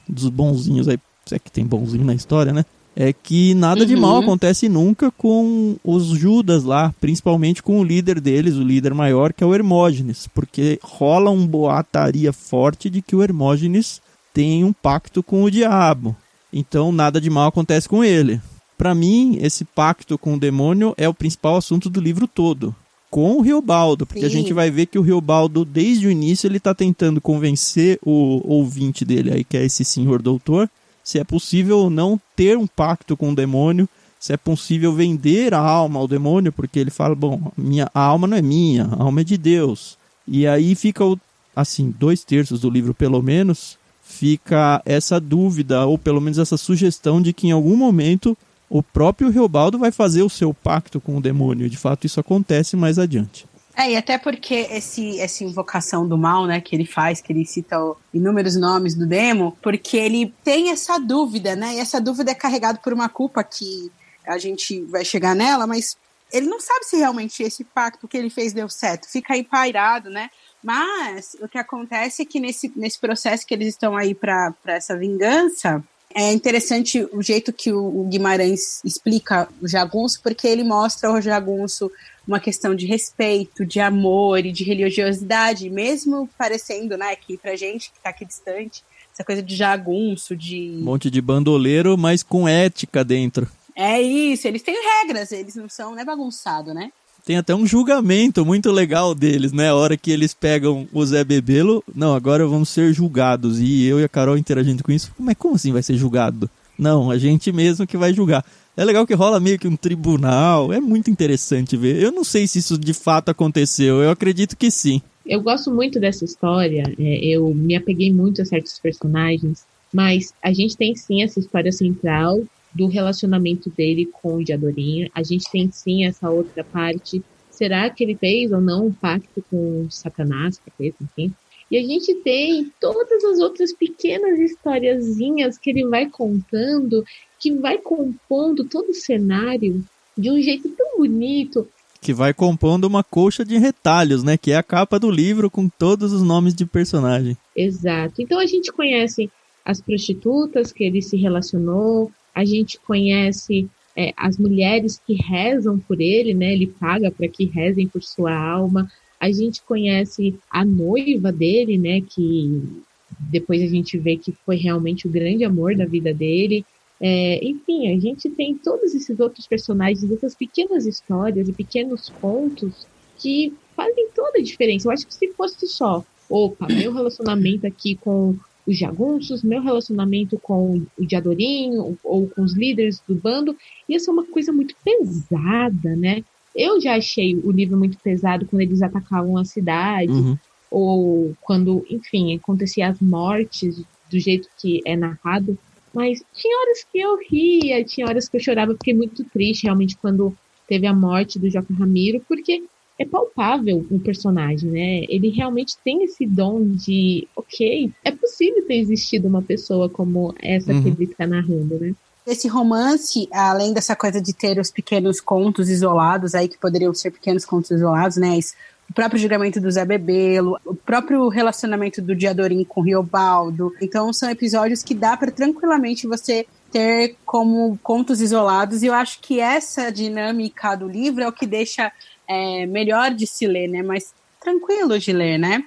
dos bonzinhos aí, se é que tem bonzinho na história, né? É que nada de mal acontece nunca com os Judas lá, principalmente com o líder deles, o líder maior, que é o Hermógenes, porque rola uma boataria forte de que o Hermógenes tem um pacto com o diabo. Então nada de mal acontece com ele. Para mim, esse pacto com o demônio é o principal assunto do livro todo. Com o Reobaldo, porque a gente vai ver que o Reobaldo, desde o início, ele tá tentando convencer o ouvinte dele aí, que é esse senhor doutor, se é possível ou não ter um pacto com o demônio se é possível vender a alma ao demônio, porque ele fala, bom, a alma não é minha, a alma é de Deus. E aí fica, assim, 2/3 do livro pelo menos, fica essa dúvida, ou pelo menos essa sugestão de que em algum momento o próprio Riobaldo vai fazer o seu pacto com o demônio. De fato, isso acontece mais adiante. E até porque essa invocação do mal, né, que ele faz, que ele cita inúmeros nomes do demo, porque ele tem essa dúvida, né, e essa dúvida é carregada por uma culpa que a gente vai chegar nela, mas ele não sabe se realmente esse pacto que ele fez deu certo, fica aí pairado, né, mas o que acontece é que nesse processo que eles estão aí para essa vingança, é interessante o jeito que o Guimarães explica o jagunço, porque ele mostra ao jagunço uma questão de respeito, de amor e de religiosidade, mesmo parecendo, né, que pra gente que tá aqui distante, essa coisa de jagunço, de... Um monte de bandoleiro, mas com ética dentro. É isso, eles têm regras, eles não são, né, bagunçado, né? Tem até um julgamento muito legal deles, né? A hora que eles pegam o Zé Bebelo, não, agora vamos ser julgados. E eu e a Carol interagindo com isso, mas como assim vai ser julgado? Não, a gente mesmo que vai julgar. É legal que rola meio que um tribunal, é muito interessante ver. Eu não sei se isso de fato aconteceu, eu acredito que sim. Eu gosto muito dessa história, eu me apeguei muito a certos personagens, mas a gente tem sim essa história central do relacionamento dele com o Diadorim. A gente tem sim essa outra parte. Será que ele fez ou não um pacto com Satanás, enfim? E a gente tem todas as outras pequenas historiazinhas que ele vai contando, que vai compondo todo o cenário de um jeito tão bonito. Que vai compondo uma colcha de retalhos, né? Que é a capa do livro com todos os nomes de personagem. Exato. Então a gente conhece as prostitutas que ele se relacionou, a gente conhece as mulheres que rezam por ele, né? Ele paga para que rezem por sua alma. A gente conhece a noiva dele, né? Que depois a gente vê que foi realmente o grande amor da vida dele. Enfim, a gente tem todos esses outros personagens, essas pequenas histórias e pequenos pontos que fazem toda a diferença. Eu acho que se fosse só, meu relacionamento aqui com os jagunços, meu relacionamento com o Diadorim ou com os líderes do bando, ia ser uma coisa muito pesada, né? Eu já achei o livro muito pesado quando eles atacavam a cidade, ou quando, enfim, acontecia as mortes do jeito que é narrado. Mas tinha horas que eu ria, tinha horas que eu chorava, fiquei muito triste realmente quando teve a morte do Joca Ramiro, porque é palpável o personagem, né? Ele realmente tem esse dom de, é possível ter existido uma pessoa como essa que ele está narrando, né? Esse romance, além dessa coisa de ter os pequenos contos isolados aí, que poderiam ser pequenos contos isolados, né? O próprio julgamento do Zé Bebelo, o próprio relacionamento do Diadorim com o Riobaldo. Então são episódios que dá para tranquilamente você ter como contos isolados, e eu acho que essa dinâmica do livro é o que deixa melhor de se ler, né? Mais tranquilo de ler, né?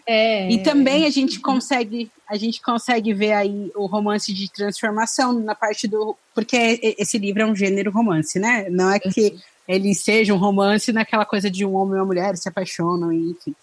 E também a gente consegue ver aí o romance de transformação na parte do... Porque esse livro é um gênero romance, né? Não é que ele seja um romance naquela coisa de um homem e uma mulher se apaixonam, enfim.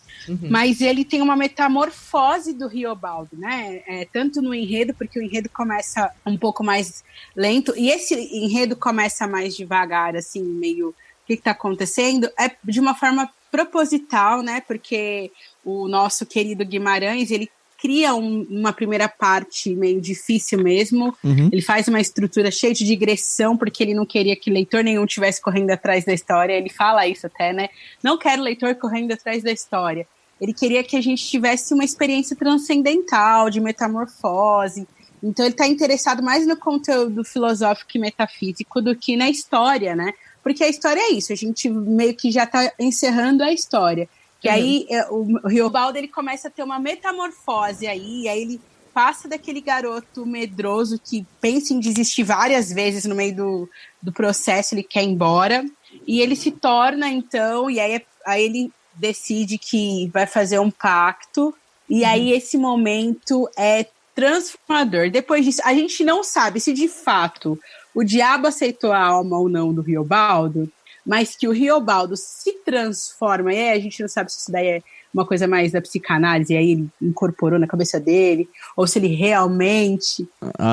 Mas ele tem uma metamorfose do Riobaldo, né? Tanto no enredo, porque o enredo começa um pouco mais lento, e esse enredo começa mais devagar, assim, meio... O que está acontecendo? É de uma forma proposital, né? Porque o nosso querido Guimarães, ele cria uma primeira parte meio difícil mesmo. Ele faz uma estrutura cheia de digressão, porque ele não queria que leitor nenhum estivesse correndo atrás da história. Ele fala isso até, né? Não quero leitor correndo atrás da história. Ele queria que a gente tivesse uma experiência transcendental, de metamorfose. Então ele está interessado mais no conteúdo filosófico e metafísico do que na história, né? Porque a história é isso, a gente meio que já está encerrando a história. Que aí o Riobaldo, ele começa a ter uma metamorfose aí ele passa daquele garoto medroso que pensa em desistir várias vezes no meio do processo, ele quer ir embora, e ele se torna, então, e aí ele decide que vai fazer um pacto, e aí esse momento é transformador. Depois disso, a gente não sabe se de fato o diabo aceitou a alma ou não do Riobaldo, mas que o Riobaldo se transforma, e a gente não sabe se isso daí é uma coisa mais da psicanálise, e aí ele incorporou na cabeça dele, ou se ele realmente...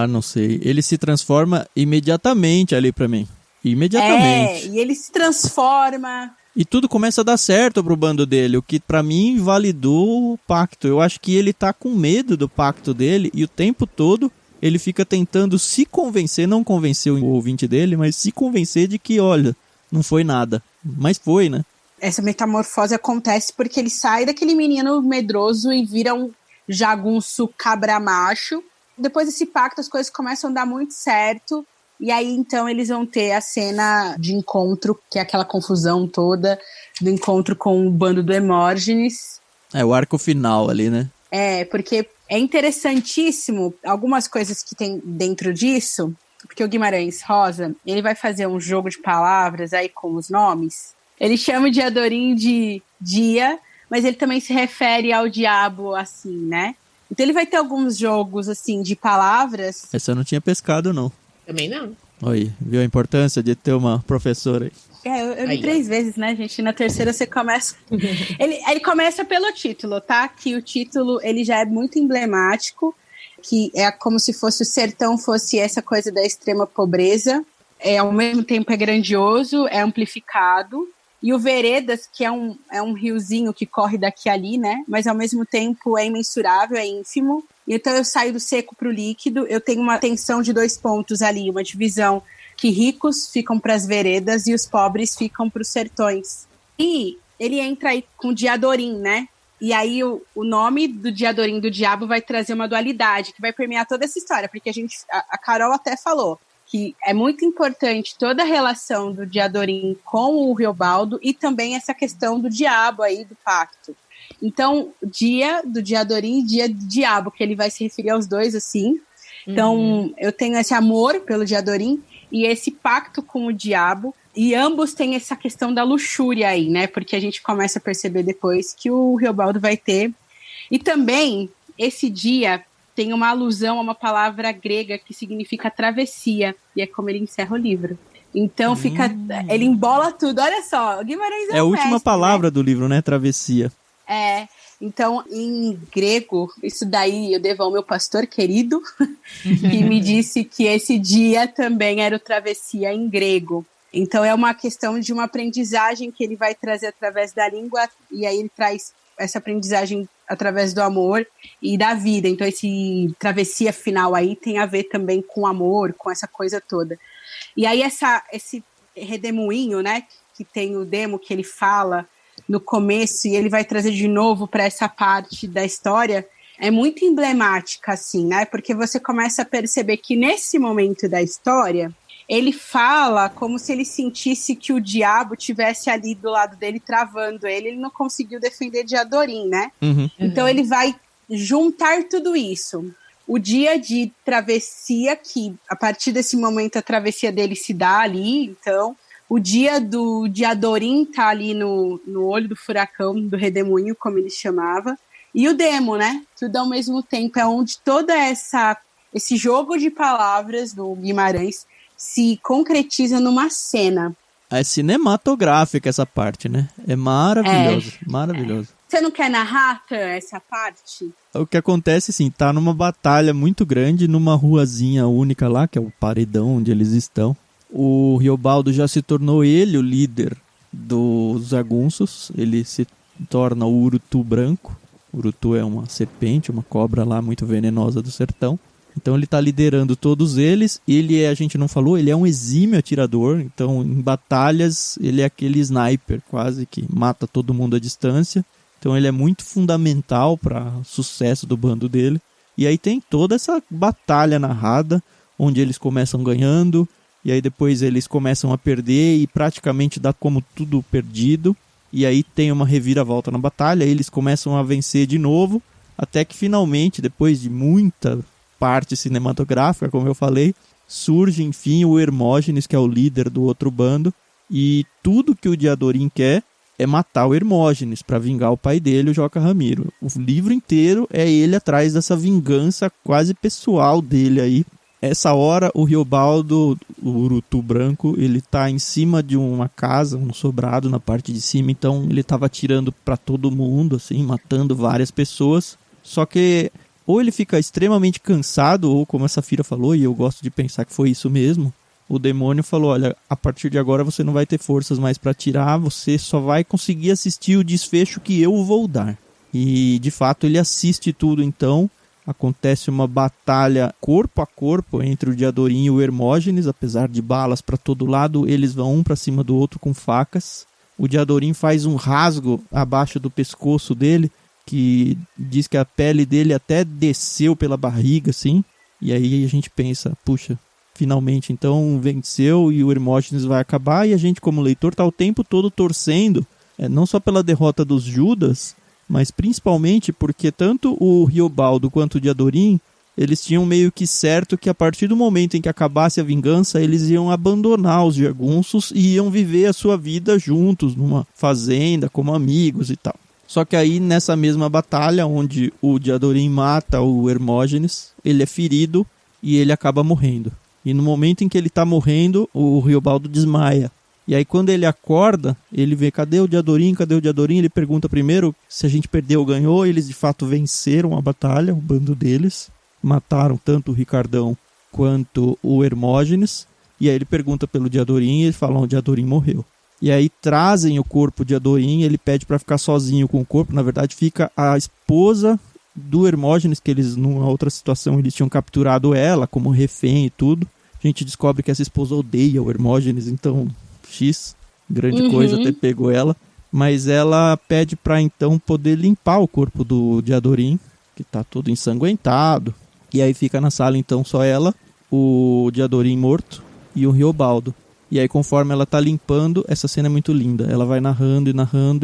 não sei. Ele se transforma imediatamente ali pra mim. Imediatamente. E ele se transforma. E tudo começa a dar certo pro bando dele, o que pra mim invalidou o pacto. Eu acho que ele tá com medo do pacto dele e o tempo todo ele fica tentando se convencer, não convencer o ouvinte dele, mas se convencer de que, olha, não foi nada. Mas foi, né? Essa metamorfose acontece porque ele sai daquele menino medroso e vira um jagunço cabra macho. Depois desse pacto as coisas começam a dar muito certo. E aí, então, eles vão ter a cena de encontro, que é aquela confusão toda do encontro com o bando do Hermógenes. É o arco final ali, né? Porque é interessantíssimo algumas coisas que tem dentro disso, porque o Guimarães Rosa, ele vai fazer um jogo de palavras aí com os nomes. Ele chama o Diadorim de dia, mas ele também se refere ao diabo assim, né? Então ele vai ter alguns jogos, assim, de palavras. Essa eu não tinha pescado, não. Também não. Oi, viu a importância de ter uma professora aí? Eu li 3 vezes, né, gente? Na terceira você começa... ele começa pelo título, tá? Que o título, ele já é muito emblemático, que é como se fosse o sertão fosse essa coisa da extrema pobreza. Ao mesmo tempo é grandioso, é amplificado. E o Veredas, que é um riozinho que corre daqui a ali, né? Mas ao mesmo tempo é imensurável, é ínfimo. Então eu saio do seco para o líquido, eu tenho uma tensão de 2 pontos ali, uma divisão que ricos ficam para as veredas e os pobres ficam para os sertões. E ele entra aí com Diadorim, né? E aí o nome do Diadorim do diabo vai trazer uma dualidade que vai permear toda essa história, porque a Carol até falou que é muito importante toda a relação do Diadorim com o Riobaldo e também essa questão do diabo aí, do pacto. Então, dia do Diadorim e dia do diabo, que ele vai se referir aos dois assim. Então, eu tenho esse amor pelo Diadorim e esse pacto com o diabo, e ambos têm essa questão da luxúria aí, né? Porque a gente começa a perceber depois que o Riobaldo vai ter. E também, esse dia tem uma alusão a uma palavra grega que significa travessia, e é como ele encerra o livro. Então ele embola tudo. Olha só, o Guimarães é a última mestre, palavra né? do livro, né? Travessia. Então, em grego, isso daí eu devo ao meu pastor querido, que me disse que esse dia também era o travessia em grego. Então, é uma questão de uma aprendizagem que ele vai trazer através da língua, e aí ele traz essa aprendizagem através do amor e da vida. Então, esse travessia final aí tem a ver também com amor, com essa coisa toda. E aí, esse redemoinho, né, que tem o demo que ele fala no começo, e ele vai trazer de novo para essa parte da história, é muito emblemática, assim, né? Porque você começa a perceber que nesse momento da história, ele fala como se ele sentisse que o diabo tivesse ali do lado dele, travando ele não conseguiu defender Diadorim, né? Então ele vai juntar tudo isso. O dia de travessia, que a partir desse momento a travessia dele se dá ali, então... O dia do Diadorim tá ali no olho do furacão, do redemoinho, como ele chamava. E o demo, né? Tudo ao mesmo tempo. É onde todo esse jogo de palavras do Guimarães se concretiza numa cena. É cinematográfica essa parte, né? É maravilhoso, maravilhoso. Você não quer narrar essa parte? O que acontece, assim, tá numa batalha muito grande, numa ruazinha única lá, que é o paredão onde eles estão. O Riobaldo já se tornou ele o líder dos jagunços. Ele se torna o Urutu branco. O Urutu é uma serpente, uma cobra lá muito venenosa do sertão. Então ele está liderando todos eles. Ele a gente não falou, ele é um exímio atirador. Então em batalhas ele é aquele sniper quase que mata todo mundo à distância. Então ele é muito fundamental para o sucesso do bando dele. E aí tem toda essa batalha narrada, onde eles começam ganhando. E aí depois eles começam a perder e praticamente dá como tudo perdido. E aí tem uma reviravolta na batalha, eles começam a vencer de novo, até que finalmente, depois de muita parte cinematográfica, como eu falei, surge enfim o Hermógenes, que é o líder do outro bando. E tudo que o Diadorim quer é matar o Hermógenes para vingar o pai dele, o Joca Ramiro. O livro inteiro é ele atrás dessa vingança quase pessoal dele aí. Essa hora, o Riobaldo, o Urutu branco, ele tá em cima de uma casa, um sobrado na parte de cima, então ele tava atirando pra todo mundo, assim, matando várias pessoas. Só que ou ele fica extremamente cansado, ou como a Safira falou, e eu gosto de pensar que foi isso mesmo, o demônio falou, olha, a partir de agora você não vai ter forças mais para atirar, você só vai conseguir assistir o desfecho que eu vou dar. E de fato ele assiste tudo, então acontece uma batalha corpo a corpo entre o Diadorim e o Hermógenes, apesar de balas para todo lado, eles vão um para cima do outro com facas. O Diadorim faz um rasgo abaixo do pescoço dele, que diz que a pele dele até desceu pela barriga, assim. E aí a gente pensa, puxa, finalmente então venceu e o Hermógenes vai acabar. E a gente como leitor está o tempo todo torcendo, não só pela derrota dos Judas, mas principalmente porque tanto o Riobaldo quanto o Diadorim, eles tinham meio que certo que a partir do momento em que acabasse a vingança, eles iam abandonar os jagunços e iam viver a sua vida juntos, numa fazenda, como amigos e tal. Só que aí, nessa mesma batalha, onde o Diadorim mata o Hermógenes, ele é ferido e ele acaba morrendo. E no momento em que ele está morrendo, o Riobaldo desmaia. E aí, quando ele acorda, ele vê, cadê o Diadorim? Cadê o Diadorim? Ele pergunta primeiro se a gente perdeu ou ganhou. Eles, de fato, venceram a batalha, o bando deles. Mataram tanto o Ricardão quanto o Hermógenes. E aí ele pergunta pelo Diadorim e ele fala, o Diadorim morreu. E aí trazem o corpo de Diadorim, ele pede para ficar sozinho com o corpo. Na verdade, fica a esposa do Hermógenes, que eles, numa outra situação, eles tinham capturado ela como refém e tudo. A gente descobre que essa esposa odeia o Hermógenes, então, grande coisa, até pegou ela. Mas ela pede para então poder limpar o corpo do Diadorim, que tá todo ensanguentado. E aí fica na sala então só ela, o Diadorim morto e o Riobaldo. E aí conforme ela tá limpando, essa cena é muito linda. Ela vai narrando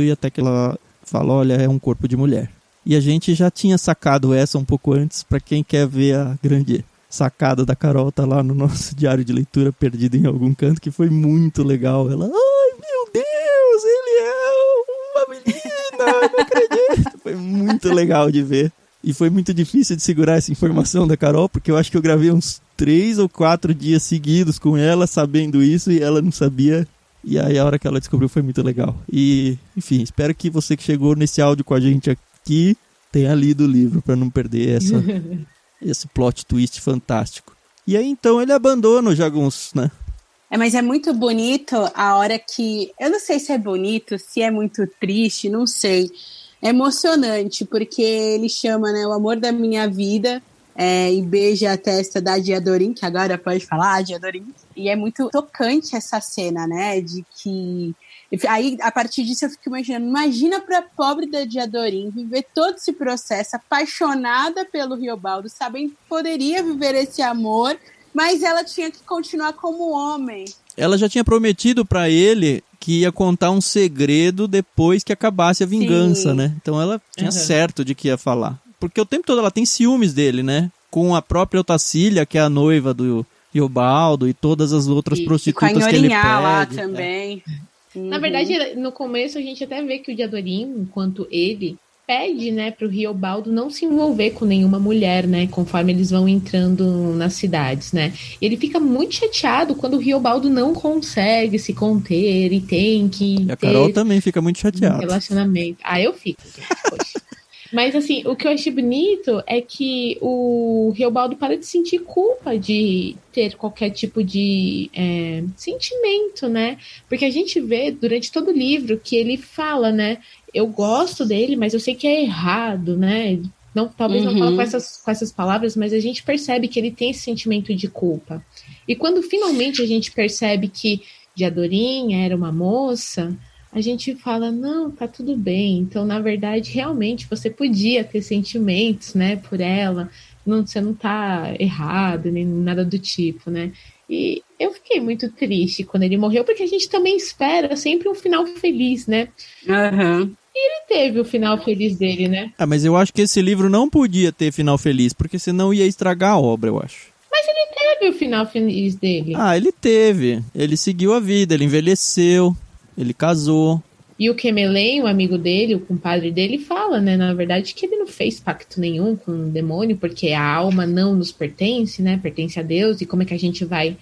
e até que ela fala, olha, é um corpo de mulher. E a gente já tinha sacado essa um pouco antes, para quem quer ver a grande sacada da Carol, tá lá no nosso diário de leitura, perdido em algum canto, que foi muito legal. Ela, ai meu Deus, ele é uma menina, não acredito. Foi muito legal de ver. E foi muito difícil de segurar essa informação da Carol, porque eu acho que eu gravei uns 3 ou 4 dias seguidos com ela, sabendo isso, e ela não sabia. E aí a hora que ela descobriu foi muito legal. E, enfim, espero que você que chegou nesse áudio com a gente aqui tenha lido o livro, para não perder esse plot twist fantástico. E aí então ele abandona o jagunço, né? Mas é muito bonito a hora que... Eu não sei se é bonito, se é muito triste, não sei. É emocionante, porque ele chama, né, o amor da minha vida, e beija a testa da Diadorim, que agora pode falar, Diadorim. E é muito tocante essa cena, né, de que... Aí, a partir disso, eu fico imaginando, imagina pra pobre da Diadorim viver todo esse processo, apaixonada pelo Riobaldo, sabendo que poderia viver esse amor, mas ela tinha que continuar como homem. Ela já tinha prometido pra ele que ia contar um segredo depois que acabasse a vingança, né? Então ela tinha certo de que ia falar. Porque o tempo todo ela tem ciúmes dele, né? Com a própria Otacília, que é a noiva do Riobaldo, e todas as outras prostitutas que ele pede. Lá também. Na verdade, no começo a gente até vê que o Diadorim, enquanto ele pede, né, pro Riobaldo não se envolver com nenhuma mulher, né, conforme eles vão entrando nas cidades, né. Ele fica muito chateado quando o Riobaldo não consegue se conter e tem que e a Carol também fica muito chateada. Relacionamento. Eu fico. Poxa. Mas, assim, o que eu achei bonito é que o Riobaldo para de sentir culpa de ter qualquer tipo de sentimento, né? Porque a gente vê durante todo o livro que ele fala, né? Eu gosto dele, mas eu sei que é errado, né? Não, talvez não fale com essas palavras, mas a gente percebe que ele tem esse sentimento de culpa. E quando finalmente a gente percebe que Diadorim era uma moça... a gente fala, não, tá tudo bem. Então, na verdade, realmente, você podia ter sentimentos, né, por ela. Você não tá errado, nem nada do tipo, né? E eu fiquei muito triste quando ele morreu, porque a gente também espera sempre um final feliz, né? E ele teve o final feliz dele, né? Mas eu acho que esse livro não podia ter final feliz, porque senão ia estragar a obra, eu acho. Mas ele teve o final feliz dele. Ele teve. Ele seguiu a vida, ele envelheceu. Ele casou. E o Quemelen, o amigo dele, o compadre dele, fala, né, na verdade, que ele não fez pacto nenhum com o demônio, porque a alma não nos pertence, né, pertence a Deus, e como é que a gente vai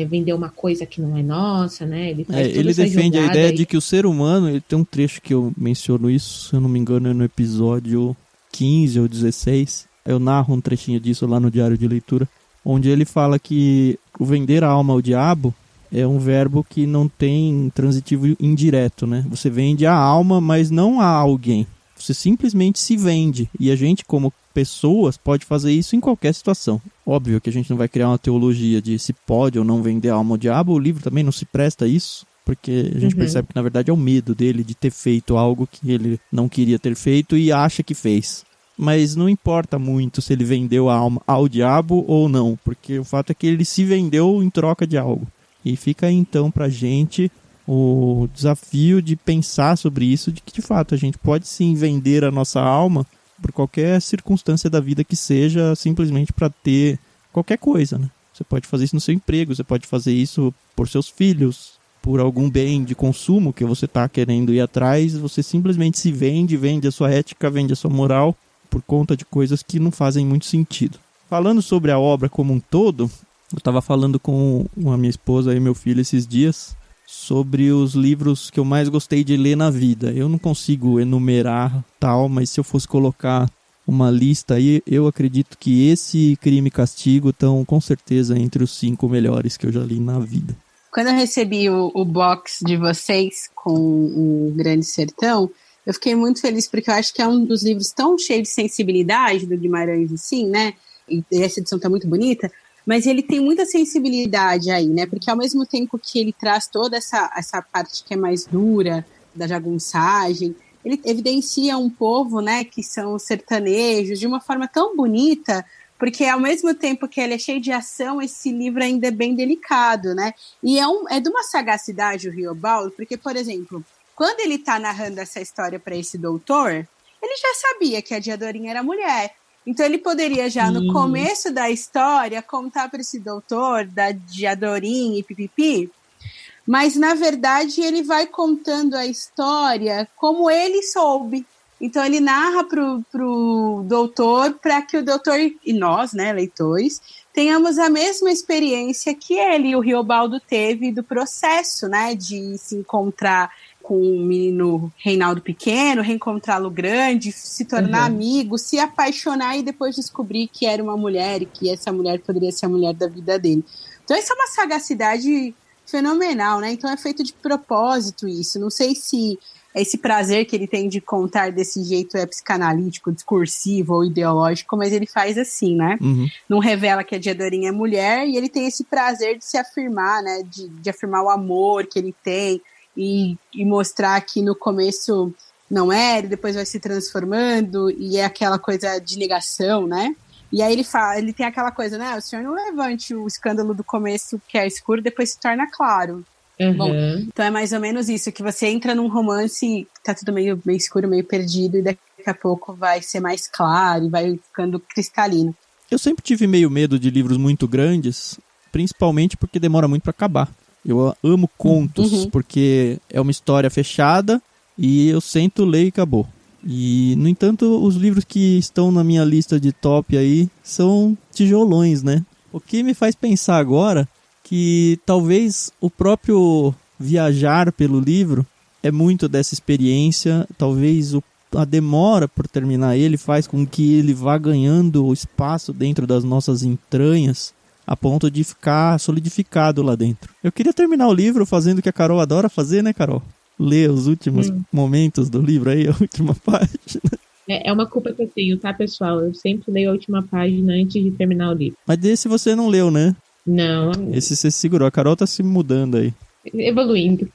vender uma coisa que não é nossa, né? Ele defende a ideia de que o ser humano, ele tem um trecho que eu menciono isso, se eu não me engano, é no episódio 15 ou 16, eu narro um trechinho disso lá no Diário de Leitura, onde ele fala que o vender a alma ao diabo é um verbo que não tem transitivo indireto, né? Você vende a alma, mas não a alguém. Você simplesmente se vende. E a gente, como pessoas, pode fazer isso em qualquer situação. Óbvio que a gente não vai criar uma teologia de se pode ou não vender a alma ao diabo. O livro também não se presta a isso, porque a gente percebe que, na verdade, é o medo dele de ter feito algo que ele não queria ter feito e acha que fez. Mas não importa muito se ele vendeu a alma ao diabo ou não, porque o fato é que ele se vendeu em troca de algo. E fica aí, então, pra gente o desafio de pensar sobre isso, de que, de fato, a gente pode sim vender a nossa alma por qualquer circunstância da vida que seja, simplesmente para ter qualquer coisa, né? Você pode fazer isso no seu emprego, você pode fazer isso por seus filhos, por algum bem de consumo que você está querendo ir atrás, você simplesmente se vende, vende a sua ética, vende a sua moral, por conta de coisas que não fazem muito sentido. Falando sobre a obra como um todo, eu estava falando com a minha esposa e meu filho esses dias sobre os livros que eu mais gostei de ler na vida. Eu não consigo enumerar tal, mas se eu fosse colocar uma lista aí, eu acredito que esse Crime e Castigo estão com certeza entre os 5 melhores que eu já li na vida. Quando eu recebi o box de vocês com o Grande Sertão, eu fiquei muito feliz porque eu acho que é um dos livros tão cheio de sensibilidade do Guimarães, assim, né? E essa edição tá muito bonita. Mas ele tem muita sensibilidade aí, né? Porque ao mesmo tempo que ele traz toda essa parte que é mais dura, da jagunçagem, ele evidencia um povo, né, que são os sertanejos, de uma forma tão bonita, porque ao mesmo tempo que ele é cheio de ação, esse livro ainda é bem delicado, né? E é de uma sagacidade o Riobaldo, porque, por exemplo, quando ele tá narrando essa história para esse doutor, ele já sabia que a Diadorinha era mulher. Então ele poderia já no começo da história contar para esse doutor da Diadorinha e pipipi, mas na verdade ele vai contando a história como ele soube. Então ele narra pro doutor para que o doutor e nós, né, leitores, tenhamos a mesma experiência que ele, o Riobaldo, teve do processo, né, de se encontrar com o menino Reinaldo pequeno, reencontrá-lo grande, se tornar amigo, se apaixonar e depois descobrir que era uma mulher e que essa mulher poderia ser a mulher da vida dele. Então essa é uma sagacidade fenomenal, né? Então é feito de propósito isso. Não sei se esse prazer que ele tem de contar desse jeito é psicanalítico, discursivo ou ideológico, mas ele faz assim, né? Não revela que a Diadorinha é mulher e ele tem esse prazer de se afirmar, né? De afirmar o amor que ele tem, e mostrar que no começo não era, e depois vai se transformando, e é aquela coisa de negação, né? E aí ele tem aquela coisa, né? O senhor não levante o escândalo do começo que é escuro, depois se torna claro. Bom, então é mais ou menos isso, que você entra num romance e tá tudo meio escuro, meio perdido, e daqui a pouco vai ser mais claro e vai ficando cristalino. Eu sempre tive meio medo de livros muito grandes, principalmente porque demora muito para acabar. Eu amo contos, porque é uma história fechada e eu sento, leio e acabou. E, no entanto, os livros que estão na minha lista de top aí são tijolões, né? O que me faz pensar agora que talvez o próprio viajar pelo livro é muito dessa experiência, talvez a demora por terminar ele faz com que ele vá ganhando espaço dentro das nossas entranhas, a ponto de ficar solidificado lá dentro. Eu queria terminar o livro fazendo o que a Carol adora fazer, né, Carol? Ler os últimos momentos do livro aí, a última página. É uma culpa que eu tenho, tá, pessoal? Eu sempre leio a última página antes de terminar o livro. Mas desse você não leu, né? Não. Esse você segurou. A Carol tá se mudando aí. Evoluindo.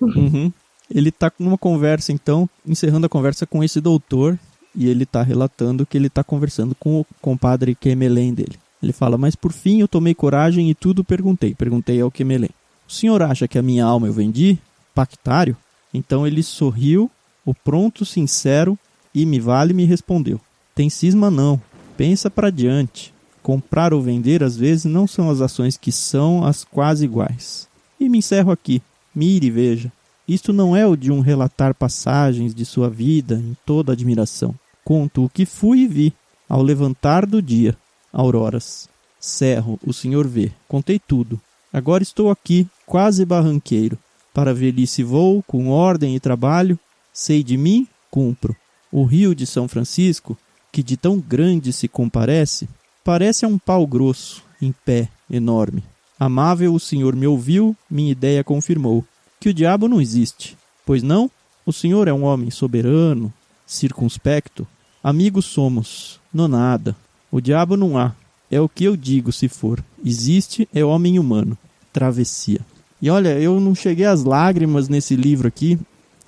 Ele tá numa conversa, então, encerrando a conversa com esse doutor, e ele tá relatando que ele tá conversando com o compadre Quemelém dele. Ele fala, mas por fim eu tomei coragem e tudo perguntei. Perguntei ao Quemelém. O senhor acha que a minha alma eu vendi? Pactário? Então ele sorriu, o pronto, sincero, e me respondeu. Tem cisma não, pensa para diante. Comprar ou vender às vezes não são as ações que são as quase iguais. E me encerro aqui, mire e veja. Isto não é o de um relatar passagens de sua vida em toda admiração. Conto o que fui e vi, ao levantar do dia. Auroras. Cerro, o senhor vê. Contei tudo. Agora estou aqui, quase barranqueiro. Para a velhice vou, com ordem e trabalho. Sei de mim, cumpro. O rio de São Francisco, que de tão grande se comparece, parece a um pau grosso, em pé, enorme. Amável, o senhor me ouviu, minha ideia confirmou que o diabo não existe. Pois não? O senhor é um homem soberano, circunspecto. Amigos somos, nonada. O diabo não há. É o que eu digo, se for. Existe, é homem humano. Travessia. E olha, eu não cheguei às lágrimas nesse livro aqui,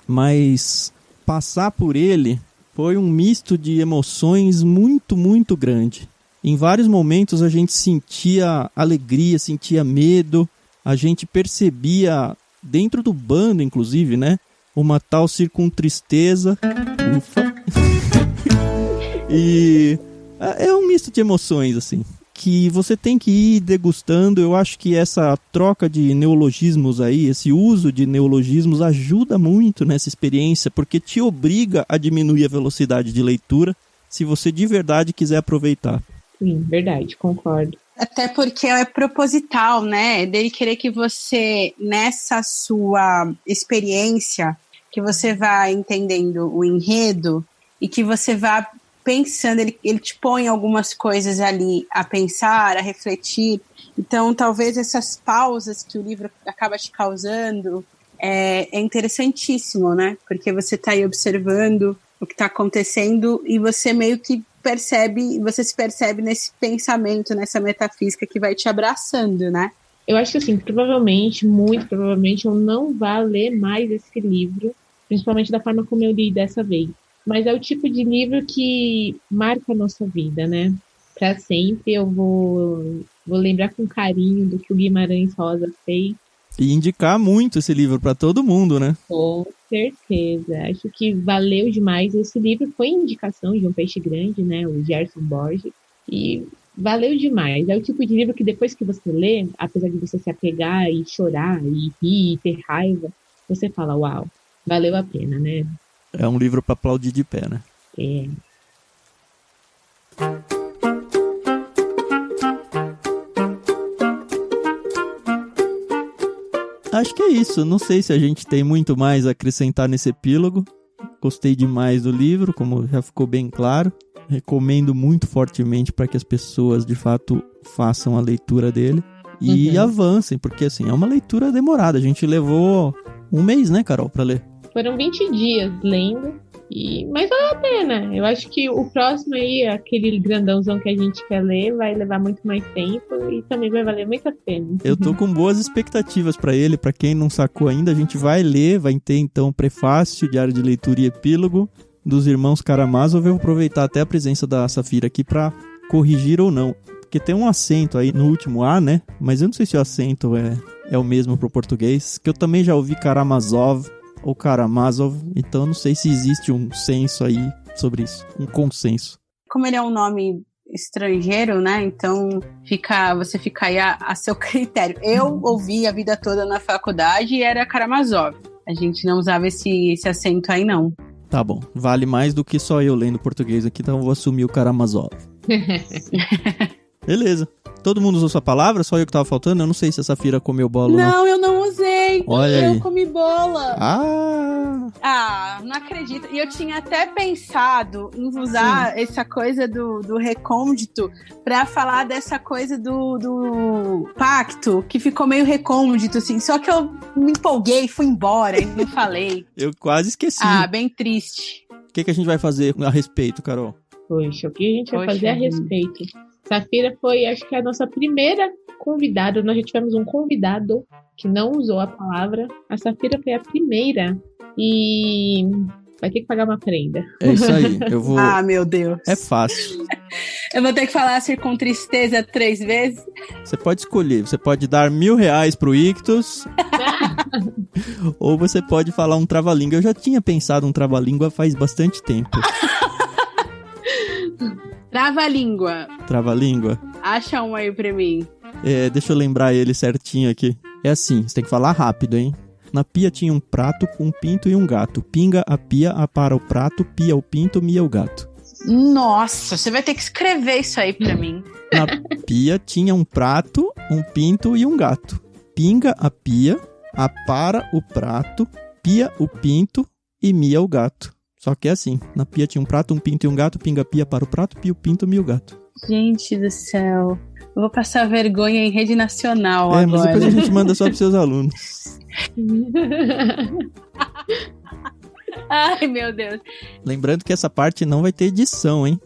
mas passar por ele foi um misto de emoções muito, muito grande. Em vários momentos a gente sentia alegria, sentia medo, a gente percebia, dentro do bando inclusive, né, uma tal circuntristeza. Ufa! E é um misto de emoções, assim, que você tem que ir degustando. Eu acho que essa troca de neologismos aí, esse uso de neologismos ajuda muito nessa experiência, porque te obriga a diminuir a velocidade de leitura se você de verdade quiser aproveitar. Sim, verdade, concordo. Até porque é proposital, né? Dele querer que você, nessa sua experiência, que você vá entendendo o enredo e que você vá pensando, ele te põe algumas coisas ali a pensar, a refletir. Então, talvez essas pausas que o livro acaba te causando é interessantíssimo, né? Porque você está aí observando o que está acontecendo e você meio que você se percebe nesse pensamento, nessa metafísica que vai te abraçando, né? Eu acho que, assim, provavelmente, muito provavelmente, eu não vá ler mais esse livro, principalmente da forma como eu li dessa vez. Mas é o tipo de livro que marca a nossa vida, né? Para sempre eu vou lembrar com carinho do que o Guimarães Rosa fez. E indicar muito esse livro para todo mundo, né? Com certeza. Acho que valeu demais. Esse livro foi indicação de um peixe grande, né? O Gerson Borges. E valeu demais. É o tipo de livro que depois que você lê, apesar de você se apegar e chorar e rir e ter raiva, você fala, uau, valeu a pena, né? É um livro para aplaudir de pé, né? É. Acho que é isso. Não sei se a gente tem muito mais a acrescentar nesse epílogo. Gostei demais do livro, como já ficou bem claro. Recomendo muito fortemente para que as pessoas, de fato, façam a leitura dele. E avancem, porque, assim, é uma leitura demorada. A gente levou um mês, né, Carol, para ler? Foram 20 dias lendo, mas valeu a pena. Eu acho que o próximo aí, aquele grandãozão que a gente quer ler, vai levar muito mais tempo e também vai valer muito a pena. Eu tô com boas expectativas para ele. Para quem não sacou ainda, a gente vai ler, vai ter então prefácio, diário de leitura e epílogo dos irmãos Karamazov. Eu vou aproveitar até a presença da Safira aqui para corrigir ou não, porque tem um acento aí no último A, né? Mas eu não sei se o acento é o mesmo pro português, que eu também já ouvi Karamazov ou Karamazov, então eu não sei se existe um senso aí sobre isso, um consenso. Como ele é um nome estrangeiro, né, então você fica aí a seu critério. Eu ouvi a vida toda na faculdade e era Karamazov. A gente não usava esse acento aí, não. Tá bom, vale mais do que só eu lendo português aqui, então eu vou assumir o Karamazov. Beleza. Todo mundo usou sua palavra? Só eu que tava faltando? Eu não sei se a Safira comeu bola ou não. Não, eu não usei. Olha eu aí. comi bola. Ah, Não acredito. E eu tinha até pensado em usar essa coisa do recôndito pra falar dessa coisa do pacto, que ficou meio recôndito, assim. Só que eu me empolguei, fui embora e não falei. eu quase esqueci. Bem triste. O que a gente vai fazer a respeito, Carol? Poxa, o que a gente vai fazer a respeito? Safira foi, acho que a nossa primeira convidada. Nós já tivemos um convidado que não usou a palavra. A Safira foi a primeira e vai ter que pagar uma prenda. É isso aí, eu vou... meu Deus. É fácil. Eu vou ter que falar com tristeza 3 vezes? Você pode escolher, você pode dar R$1.000 pro Ictus, ou você pode falar um trava-língua. Eu já tinha pensado um trava-língua faz bastante tempo. Trava-língua. Trava-língua? Acha um aí pra mim. Deixa eu lembrar ele certinho aqui. É assim, você tem que falar rápido, hein? Na pia tinha um prato, um pinto e um gato. Pinga a pia, apara o prato, pia o pinto, mia o gato. Nossa, você vai ter que escrever isso aí pra mim. Na pia tinha um prato, um pinto e um gato. Pinga a pia, apara o prato, pia o pinto e mia o gato. Só que é assim, na pia tinha um prato, um pinto e um gato, pinga a pia para o prato, pia o pinto, mia o gato. Gente do céu. Eu vou passar vergonha em rede nacional agora. Mas depois a gente manda só pros seus alunos. Ai, meu Deus. Lembrando que essa parte não vai ter edição, hein?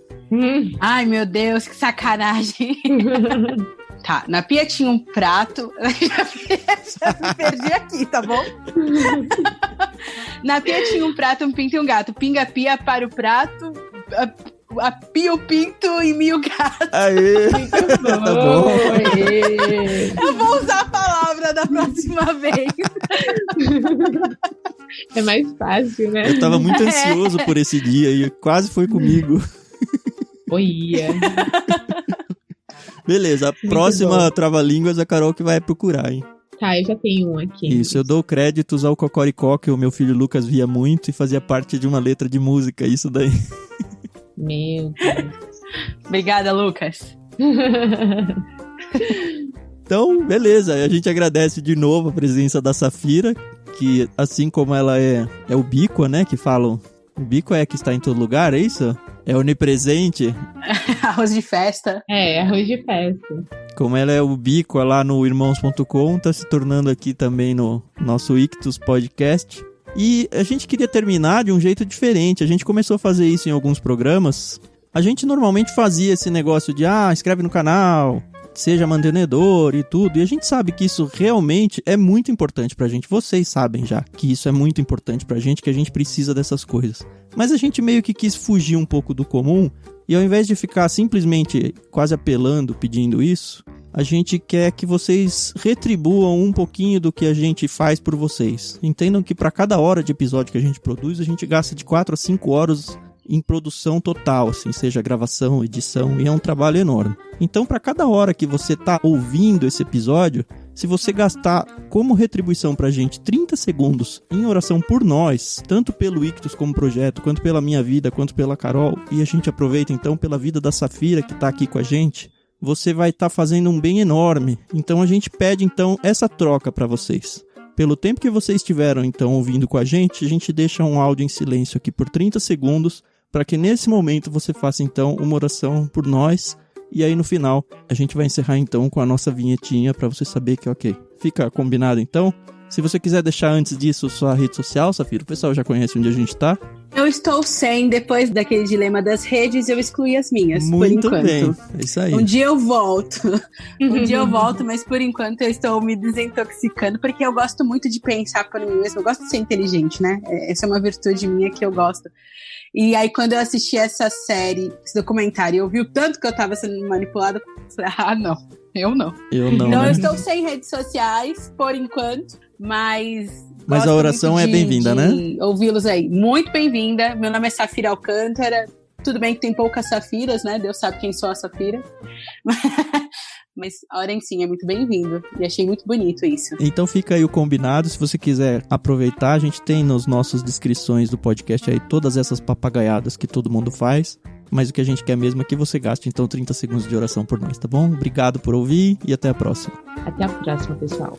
Ai, meu Deus, que sacanagem. Tá, na pia tinha um prato. Já me perdi aqui, tá bom? Na pia tinha um prato, um pinto e um gato. Pinga a pia, para o prato, a pia, o pinto e mia o gato. Aê! Tá bom. Eu vou usar a palavra da próxima vez. É mais fácil, né? Eu tava muito ansioso por esse dia e quase foi comigo. Olha. Beleza, a próxima trava-línguas a Carol que vai procurar, hein? Tá, eu já tenho um aqui. Isso, eu dou créditos ao Cocoricó, que o meu filho Lucas via muito e fazia parte de uma letra de música, isso daí. Meu Deus. Obrigada, Lucas. Então, beleza, a gente agradece de novo a presença da Safira, que assim como ela é ubíqua, né, que falam, ubíqua é que está em todo lugar, é isso? É onipresente. Arroz de festa. É, arroz de festa. Como ela é ubíqua lá no irmãos.com, tá se tornando aqui também no nosso Ictus Podcast. E a gente queria terminar de um jeito diferente. A gente começou a fazer isso em alguns programas. A gente normalmente fazia esse negócio de, inscreve no canal, seja mantenedor e tudo. E a gente sabe que isso realmente é muito importante pra gente. Vocês sabem já que isso é muito importante pra gente, que a gente precisa dessas coisas. Mas a gente meio que quis fugir um pouco do comum. E ao invés de ficar simplesmente quase apelando, pedindo isso, a gente quer que vocês retribuam um pouquinho do que a gente faz por vocês. Entendam que para cada hora de episódio que a gente produz, a gente gasta de 4 a 5 horas em produção total, assim, seja gravação, edição, e é um trabalho enorme. Então, para cada hora que você tá ouvindo esse episódio, se você gastar como retribuição pra gente 30 segundos em oração por nós, tanto pelo Ictus como projeto, quanto pela minha vida, quanto pela Carol, e a gente aproveita então pela vida da Safira que tá aqui com a gente, você vai estar fazendo um bem enorme. Então a gente pede então essa troca para vocês. Pelo tempo que vocês estiveram então ouvindo com a gente deixa um áudio em silêncio aqui por 30 segundos, para que nesse momento você faça então uma oração por nós. E aí no final a gente vai encerrar então com a nossa vinhetinha para você saber que ok. Fica combinado então? Se você quiser deixar antes disso sua rede social, Safira, o pessoal já conhece onde a gente tá. Eu estou sem, depois daquele dilema das redes, eu excluí as minhas, muito por enquanto. Bem, é isso aí. Um dia eu volto, mas por enquanto eu estou me desintoxicando, porque eu gosto muito de pensar por mim mesma, eu gosto de ser inteligente, né? Essa é uma virtude minha que eu gosto. E aí, quando eu assisti essa série, esse documentário, eu vi o tanto que eu tava sendo manipulada, eu falei, não, eu não. Então né? Eu estou sem redes sociais, por enquanto, mas a oração é bem-vinda, né? Ouvi-los aí. Muito bem-vinda. Meu nome é Safira Alcântara. Tudo bem que tem poucas Safiras, né? Deus sabe quem sou a Safira. Mas orem sim, é muito bem-vindo. E achei muito bonito isso. Então fica aí o combinado. Se você quiser aproveitar, a gente tem nas nossas descrições do podcast aí todas essas papagaiadas que todo mundo faz. Mas o que a gente quer mesmo é que você gaste então 30 segundos de oração por nós, tá bom? Obrigado por ouvir e até a próxima. Até a próxima, pessoal.